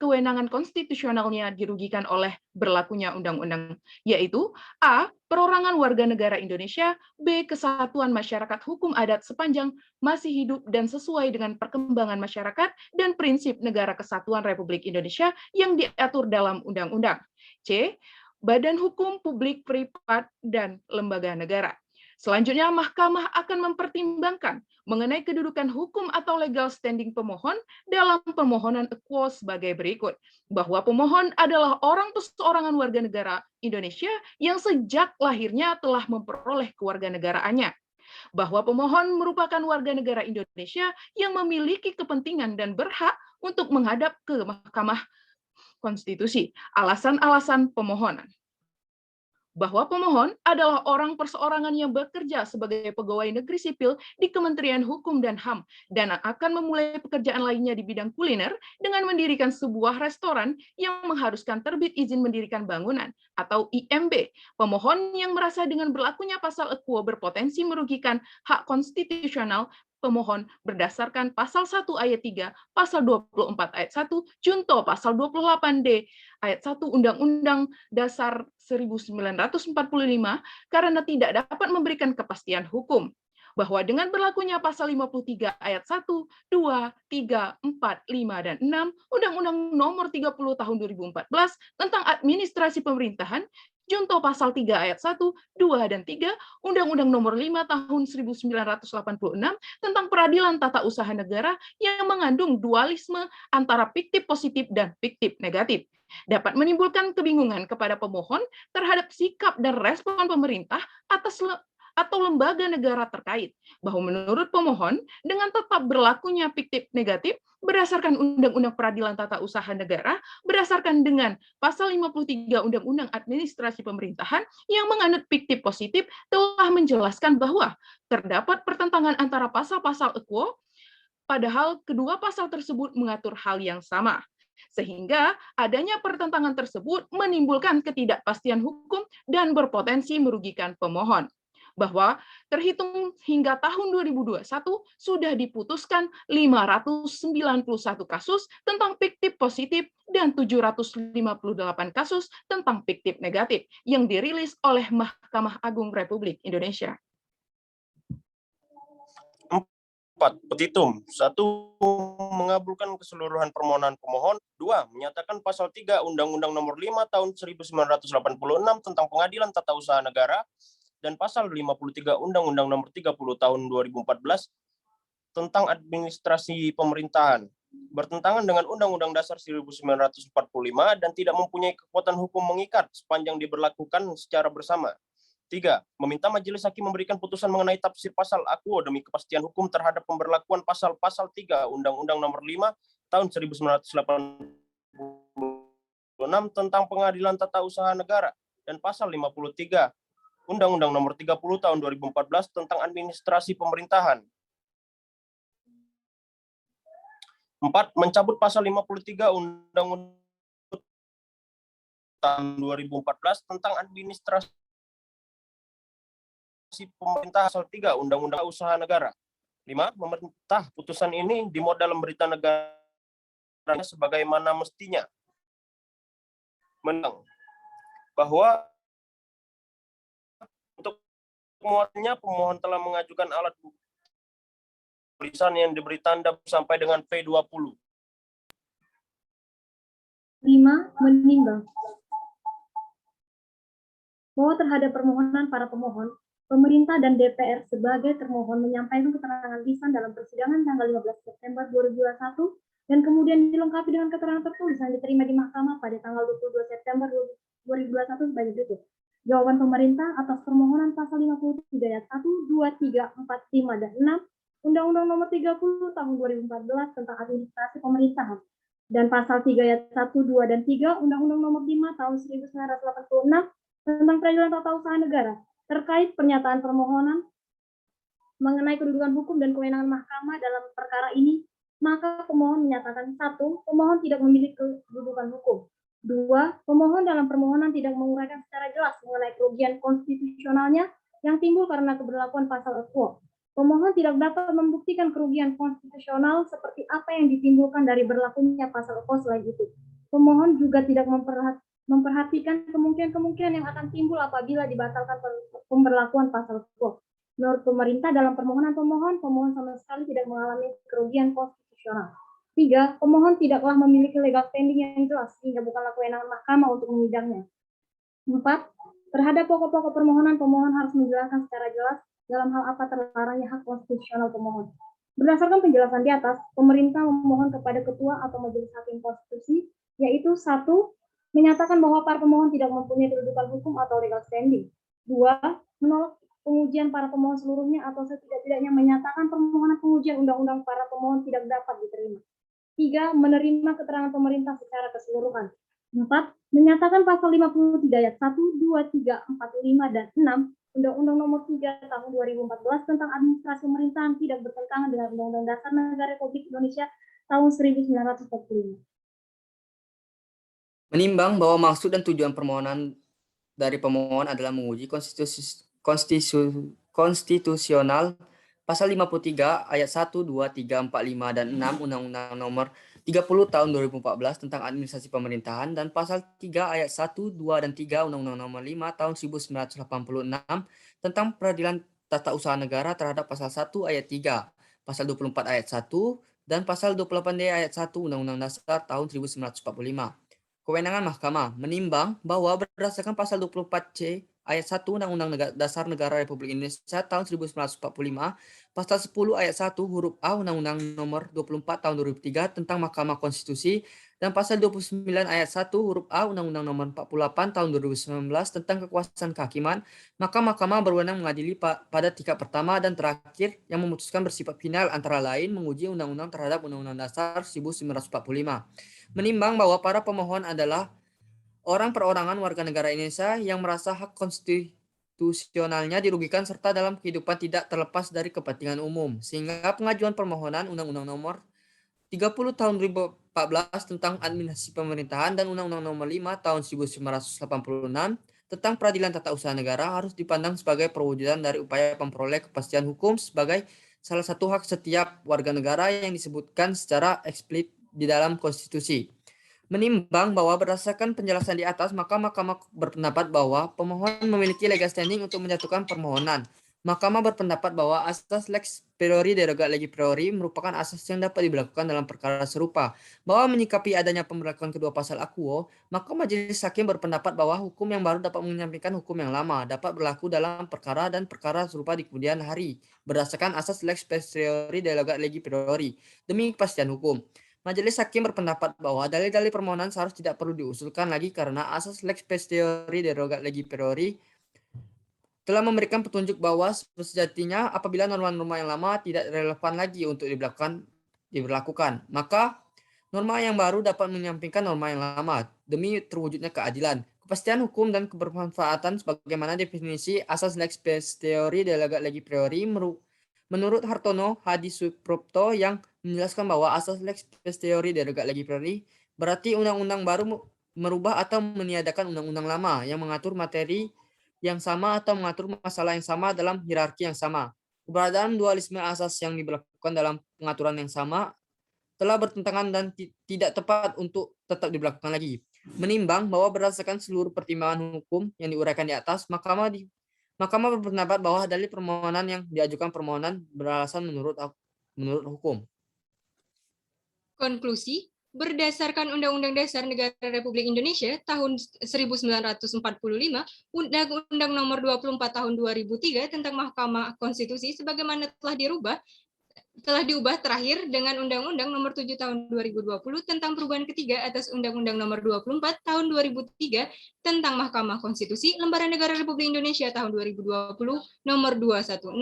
kewenangan konstitusionalnya dirugikan oleh berlakunya undang-undang, yaitu A. Perorangan warga negara Indonesia, B. Kesatuan masyarakat hukum adat sepanjang masih hidup dan sesuai dengan perkembangan masyarakat dan prinsip negara kesatuan Republik Indonesia yang diatur dalam undang-undang, C. Badan hukum publik privat dan lembaga negara. Selanjutnya, Mahkamah akan mempertimbangkan mengenai kedudukan hukum atau legal standing pemohon dalam permohonan quo sebagai berikut, bahwa pemohon adalah orang perseorangan warga negara Indonesia yang sejak lahirnya telah memperoleh kewarganegaraannya, bahwa pemohon merupakan warga negara Indonesia yang memiliki kepentingan dan berhak untuk menghadap ke Mahkamah Konstitusi. Alasan-alasan pemohonan. Bahwa pemohon adalah orang perseorangan yang bekerja sebagai pegawai negeri sipil di Kementerian Hukum dan HAM dan akan memulai pekerjaan lainnya di bidang kuliner dengan mendirikan sebuah restoran yang mengharuskan terbit izin mendirikan bangunan atau IMB. Pemohon yang merasa dengan berlakunya pasal quo berpotensi merugikan hak konstitusional pemohon berdasarkan pasal 1 ayat 3, pasal 24 ayat 1, junto pasal 28D ayat 1 Undang-Undang Dasar 1945 karena tidak dapat memberikan kepastian hukum. Bahwa dengan berlakunya pasal 53 ayat 1, 2, 3, 4, 5, dan 6 Undang-Undang Nomor 30 Tahun 2014 tentang Administrasi Pemerintahan, junto pasal 3 ayat 1, 2, dan 3 Undang-Undang Nomor 5 Tahun 1986 tentang Peradilan Tata Usaha Negara yang mengandung dualisme antara fiktif positif dan fiktif negatif, dapat menimbulkan kebingungan kepada pemohon terhadap sikap dan respon pemerintah atau lembaga negara terkait, bahwa menurut pemohon, dengan tetap berlakunya fiktif negatif berdasarkan Undang-Undang Peradilan Tata Usaha Negara, berdasarkan dengan pasal 53 Undang-Undang Administrasi Pemerintahan yang menganut fiktif positif, telah menjelaskan bahwa terdapat pertentangan antara pasal-pasal quo, padahal kedua pasal tersebut mengatur hal yang sama. Sehingga adanya pertentangan tersebut menimbulkan ketidakpastian hukum dan berpotensi merugikan pemohon. Bahwa terhitung hingga tahun 2021 sudah diputuskan 591 kasus tentang fiktif positif dan 758 kasus tentang fiktif negatif yang dirilis oleh Mahkamah Agung Republik Indonesia. 4. Petitum. 1. Mengabulkan keseluruhan permohonan pemohon. 2. Menyatakan pasal 3 Undang-Undang Nomor 5 Tahun 1986 tentang Pengadilan Tata Usaha Negara dan pasal 53 Undang-Undang Nomor 30 Tahun 2014 tentang Administrasi Pemerintahan bertentangan dengan Undang-Undang Dasar 1945 dan tidak mempunyai kekuatan hukum mengikat sepanjang diberlakukan secara bersama. 3. Meminta Majelis Hakim memberikan putusan mengenai tafsir pasal quo demi kepastian hukum terhadap pemberlakuan pasal-pasal 3 Undang-Undang Nomor 5 Tahun 1986 tentang Pengadilan Tata Usaha Negara dan pasal 53 Undang-Undang Nomor 30 Tahun 2014 tentang Administrasi Pemerintahan. 4. Mencabut pasal 53 Undang-Undang Tahun 2014 tentang Administrasi Pemerintah pasal 3 Undang-Undang Usaha Negara. 5. Memerintah putusan ini dimuat dalam berita negara sebagaimana mestinya. Menang. Bahwa untuk muatnya pemohon telah mengajukan alat bukti tulisan yang diberi tanda sampai dengan P20. 5. Menimbang bahwa terhadap permohonan para pemohon, pemerintah dan DPR sebagai termohon menyampaikan keterangan lisan dalam persidangan tanggal 15 September 2021 dan kemudian dilengkapi dengan keterangan tertulis yang diterima di Mahkamah pada tanggal 22 September 2021 sebagai berikut. Jawaban pemerintah atas permohonan pasal 53 ayat 1, 2, 3, 4, 5, dan 6 Undang-Undang Nomor 30 Tahun 2014 tentang Administrasi Pemerintahan dan pasal 3 ayat 1, 2, dan 3 Undang-Undang Nomor 5 Tahun 1986 tentang Peradilan Tata Usaha Negara terkait pernyataan permohonan mengenai kedudukan hukum dan kewenangan mahkamah dalam perkara ini, maka pemohon menyatakan 1. Pemohon tidak memiliki kedudukan hukum. 2. Pemohon dalam permohonan tidak menguraikan secara jelas mengenai kerugian konstitusionalnya yang timbul karena keberlakuan pasal quo. Pemohon tidak dapat membuktikan kerugian konstitusional seperti apa yang ditimbulkan dari berlakunya pasal quo. Selain itu, pemohon juga tidak memperhatikan kemungkinan-kemungkinan yang akan timbul apabila dibatalkan pemberlakuan pasal quo. Menurut pemerintah, dalam permohonan pemohon sama sekali tidak mengalami kerugian konstitusional. 3. Pemohon tidaklah memiliki legal standing yang jelas sehingga bukanlah kewenangan mahkamah untuk menyidangnya. 4. Terhadap pokok-pokok permohonan, pemohon harus menjelaskan secara jelas dalam hal apa terlarangnya hak konstitusional pemohon. Berdasarkan penjelasan di atas, pemerintah memohon kepada Ketua atau Majelis Hakim Konstitusi, yaitu 1. Menyatakan bahwa para pemohon tidak mempunyai kedudukan hukum atau legal standing. 2. Menolak pengujian para pemohon seluruhnya atau setidak-tidaknya menyatakan permohonan pengujian undang-undang para pemohon tidak dapat diterima. 3. Menerima keterangan pemerintah secara keseluruhan. 4. Menyatakan pasal 53 ayat 1, 2, 3, 4, 5, dan 6 Undang-Undang Nomor 3 Tahun 2014 tentang Administrasi Pemerintahan tidak bertentangan dengan Undang-Undang Dasar Negara Republik Indonesia tahun 1945. Menimbang bahwa maksud dan tujuan permohonan dari pemohon adalah menguji konstitusional pasal 53 ayat 1, 2, 3, 4, 5, dan 6 Undang-Undang Nomor 30 Tahun 2014 tentang Administrasi Pemerintahan dan pasal 3 ayat 1, 2, dan 3 Undang-Undang Nomor 5 Tahun 1986 tentang Peradilan Tata Usaha Negara terhadap pasal 1 ayat 3, pasal 24 ayat 1, dan pasal 28D ayat 1 Undang-Undang Dasar tahun 1945. Kewenangan Mahkamah menimbang bahwa berdasarkan pasal 24C ayat 1 Undang-Undang Dasar Negara Republik Indonesia tahun 1945, pasal 10 ayat 1 huruf A Undang-Undang Nomor 24 tahun 2003 tentang Mahkamah Konstitusi dan pasal 29 ayat 1 huruf A Undang-Undang Nomor 48 tahun 2019 tentang kekuasaan kehakiman, maka Mahkamah berwenang mengadili pada tingkat pertama dan terakhir yang memutuskan bersifat final antara lain menguji undang-undang terhadap Undang-Undang Dasar 1945. Menimbang bahwa para pemohon adalah orang perorangan warga negara Indonesia yang merasa hak konstitusionalnya dirugikan serta dalam kehidupan tidak terlepas dari kepentingan umum, sehingga pengajuan permohonan Undang-Undang Nomor 30 Tahun 2014 tentang Administrasi Pemerintahan dan Undang-Undang Nomor 5 Tahun 1986 tentang Peradilan Tata Usaha Negara harus dipandang sebagai perwujudan dari upaya memperoleh kepastian hukum sebagai salah satu hak setiap warga negara yang disebutkan secara eksplisit di dalam konstitusi. Menimbang bahwa berdasarkan penjelasan di atas, maka Mahkamah berpendapat bahwa pemohon memiliki legal standing untuk menjatuhkan permohonan. Mahkamah berpendapat bahwa asas lex priori derogat legi priori merupakan asas yang dapat diberlakukan dalam perkara serupa. Bahwa menyikapi adanya pemberlakuan kedua pasal akuo, maka majelis hakim berpendapat bahwa hukum yang baru dapat menyampingkan hukum yang lama, dapat berlaku dalam perkara dan perkara serupa di kemudian hari, berdasarkan asas lex priori derogat legi priori, demi kepastian hukum. Majelis hakim berpendapat bahwa dalil-dalil permohonan seharusnya tidak perlu diusulkan lagi karena asas lex priori derogat legi priori telah memberikan petunjuk bahwa sejatinya apabila norma-norma yang lama tidak relevan lagi untuk diberlakukan, maka norma yang baru dapat menyampingkan norma yang lama demi terwujudnya keadilan, kepastian hukum dan kebermanfaatan sebagaimana definisi asas lex priori derogat legi priori menurut Hartono Hadi Suprapto yang menjelaskan bahwa asas lex priori derogat legi priori berarti undang-undang baru merubah atau meniadakan undang-undang lama yang mengatur materi yang sama atau mengatur masalah yang sama dalam hierarki yang sama. Keberadaan dualisme asas yang diberlakukan dalam pengaturan yang sama telah bertentangan dan tidak tepat untuk tetap diberlakukan lagi. Menimbang bahwa berdasarkan seluruh pertimbangan hukum yang diuraikan di atas, Mahkamah berpendapat bahwa dalil permohonan yang diajukan permohonan beralasan menurut hukum. Konklusi, berdasarkan Undang-Undang Dasar Negara Republik Indonesia tahun 1945, Undang-Undang Nomor 24 Tahun 2003 tentang Mahkamah Konstitusi sebagaimana telah diubah terakhir dengan Undang-Undang Nomor 7 Tahun 2020 tentang perubahan ketiga atas Undang-Undang Nomor 24 Tahun 2003 tentang Mahkamah Konstitusi, Lembaran Negara Republik Indonesia Tahun 2020 Nomor 216,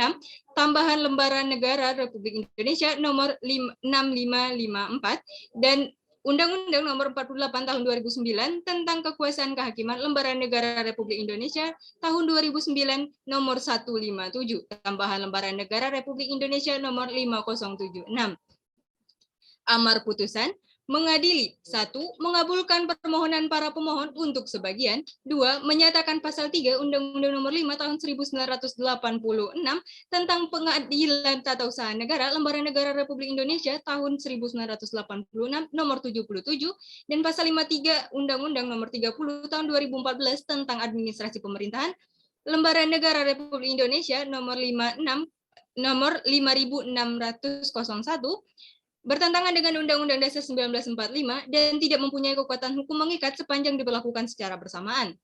tambahan Lembaran Negara Republik Indonesia Nomor 6554 dan Undang-Undang Nomor 48 Tahun 2009 tentang Kekuasaan Kehakiman Lembaran Negara Republik Indonesia Tahun 2009 Nomor 157, tambahan Lembaran Negara Republik Indonesia Nomor 5076. Amar putusan, mengadili. 1. Mengabulkan permohonan para pemohon untuk sebagian. 2. Menyatakan pasal 3 Undang-Undang Nomor 5 Tahun 1986 tentang Pengadilan Tata Usaha Negara, Lembaran Negara Republik Indonesia Tahun 1986 Nomor 77 dan pasal 53 Undang-Undang Nomor 30 Tahun 2014 tentang Administrasi Pemerintahan, Lembaran Negara Republik Indonesia Nomor 5601 bertentangan dengan Undang-Undang Dasar 1945 dan tidak mempunyai kekuatan hukum mengikat sepanjang diberlakukan secara bersamaan.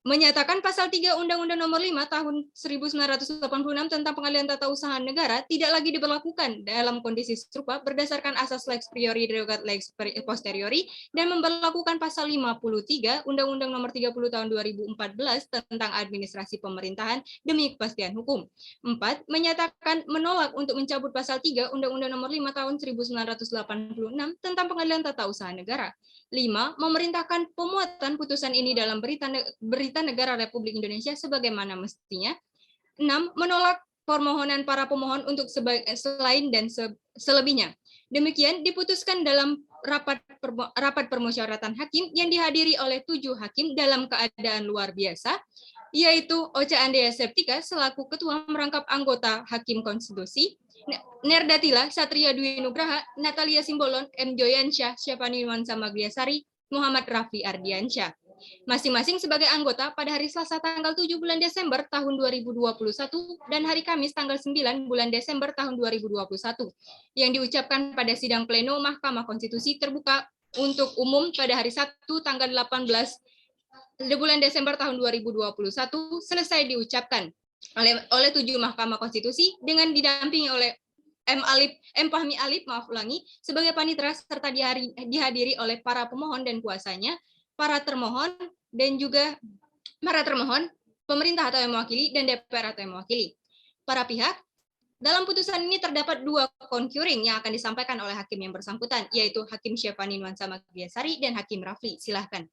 Menyatakan pasal 3 Undang-Undang Nomor 5 Tahun 1986 tentang Pengadilan Tata Usaha Negara tidak lagi diberlakukan dalam kondisi serupa berdasarkan asas lex priori derogat lex posteriori dan memberlakukan pasal 53 Undang-Undang Nomor 30 Tahun 2014 tentang Administrasi Pemerintahan demi kepastian hukum. 4. Menyatakan menolak untuk mencabut pasal 3 Undang-Undang Nomor 5 Tahun 1986 tentang Pengadilan Tata Usaha Negara. 5. Memerintahkan pemuatan putusan ini dalam berita negara Republik Indonesia sebagaimana mestinya. 6. Menolak permohonan para pemohon untuk selain dan selebihnya. Demikian diputuskan dalam rapat permusyawaratan hakim yang dihadiri oleh 7 hakim dalam keadaan luar biasa, yaitu Ocha Andrea Septika selaku Ketua Merangkap Anggota Hakim Konstitusi, Nerdatila Satria Dwi Nugraha, Natalia Simbolon, M. Joyansyah, Syafani Nuansa Magliasari, Muhammad Rafi Ardiansyah. Masing-masing sebagai anggota pada hari Selasa tanggal 7 bulan Desember tahun 2021 dan hari Kamis tanggal 9 bulan Desember tahun 2021 yang diucapkan pada sidang pleno Mahkamah Konstitusi terbuka untuk umum pada hari Sabtu tanggal 18 bulan Desember tahun 2021 selesai diucapkan oleh 7 Mahkamah Konstitusi dengan didampingi oleh M. Fahmi Alif, sebagai panitera serta dihadiri oleh para pemohon dan kuasanya, para termohon, pemerintah atau yang mewakili, dan DPR atau yang mewakili. Para pihak, dalam putusan ini terdapat 2 concurring yang akan disampaikan oleh hakim yang bersangkutan, yaitu Hakim Syafani Nuansa Magliasari dan Hakim Rafli. Silahkan.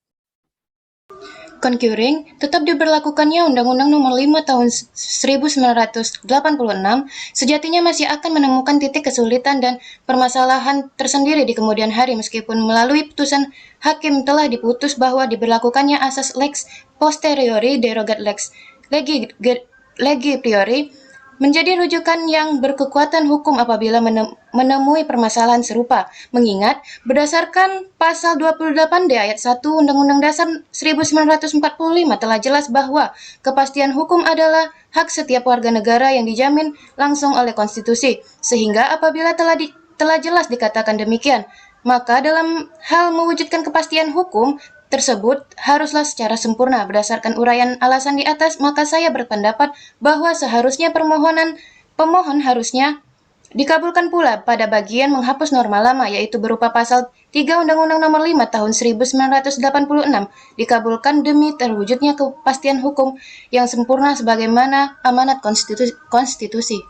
Concurring, tetap diberlakukannya Undang-Undang Nomor 5 Tahun 1986 sejatinya masih akan menemukan titik kesulitan dan permasalahan tersendiri di kemudian hari meskipun melalui putusan hakim telah diputus bahwa diberlakukannya asas lex posteriori derogat lex legi priori menjadi rujukan yang berkekuatan hukum apabila menemui permasalahan serupa, mengingat berdasarkan pasal 28D ayat 1 Undang-Undang Dasar 1945 telah jelas bahwa kepastian hukum adalah hak setiap warga negara yang dijamin langsung oleh konstitusi, sehingga apabila telah jelas dikatakan demikian, maka dalam hal mewujudkan kepastian hukum tersebut haruslah secara sempurna. Berdasarkan uraian alasan di atas, maka saya berpendapat bahwa seharusnya pemohon harusnya dikabulkan pula pada bagian menghapus norma lama, yaitu berupa pasal 3 Undang-Undang Nomor 5 Tahun 1986 dikabulkan demi terwujudnya kepastian hukum yang sempurna sebagaimana amanat konstitusi.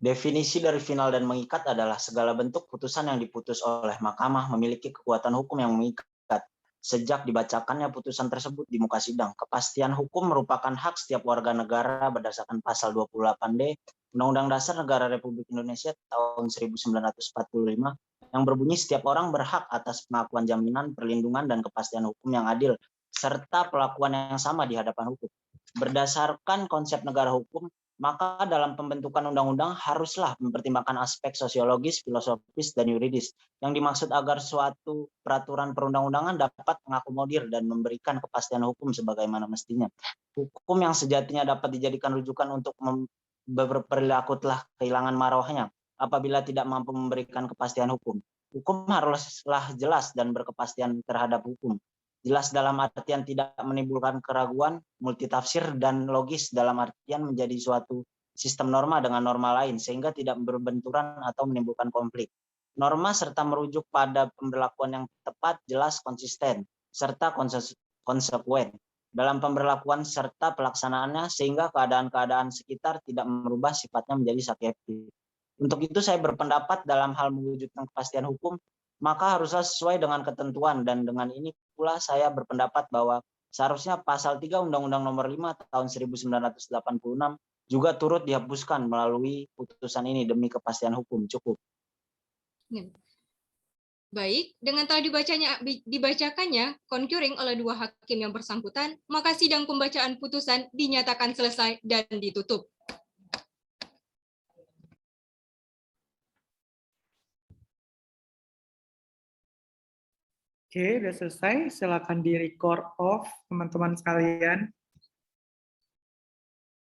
Definisi dari final dan mengikat adalah segala bentuk putusan yang diputus oleh mahkamah memiliki kekuatan hukum yang mengikat. Sejak dibacakannya putusan tersebut di muka sidang, kepastian hukum merupakan hak setiap warga negara berdasarkan pasal 28D Undang-Undang Dasar Negara Republik Indonesia tahun 1945 yang berbunyi setiap orang berhak atas pengakuan jaminan, perlindungan, dan kepastian hukum yang adil, serta perlakuan yang sama di hadapan hukum. Berdasarkan konsep negara hukum, maka dalam pembentukan undang-undang haruslah mempertimbangkan aspek sosiologis, filosofis, dan yuridis yang dimaksud agar suatu peraturan perundang-undangan dapat mengakomodir dan memberikan kepastian hukum sebagaimana mestinya. Hukum yang sejatinya dapat dijadikan rujukan untuk berperilaku telah kehilangan marwahnya apabila tidak mampu memberikan kepastian hukum. Hukum haruslah jelas dan berkepastian terhadap hukum. Jelas dalam artian tidak menimbulkan keraguan, multitafsir, dan logis dalam artian menjadi suatu sistem norma dengan norma lain sehingga tidak berbenturan atau menimbulkan konflik. Norma serta merujuk pada pemberlakuan yang tepat, jelas, konsisten, serta konsekuen dalam pemberlakuan serta pelaksanaannya sehingga keadaan-keadaan sekitar tidak merubah sifatnya menjadi subjektif. Untuk itu saya berpendapat dalam hal mewujudkan kepastian hukum maka haruslah sesuai dengan ketentuan, dan dengan ini pula saya berpendapat bahwa seharusnya pasal 3 Undang-Undang Nomor 5 Tahun 1986 juga turut dihapuskan melalui putusan ini demi kepastian hukum. Cukup. Baik, dengan telah dibacakannya concurring oleh 2 hakim yang bersangkutan, maka sidang pembacaan putusan dinyatakan selesai dan ditutup. Oke, udah selesai. Silakan di record off, teman-teman sekalian.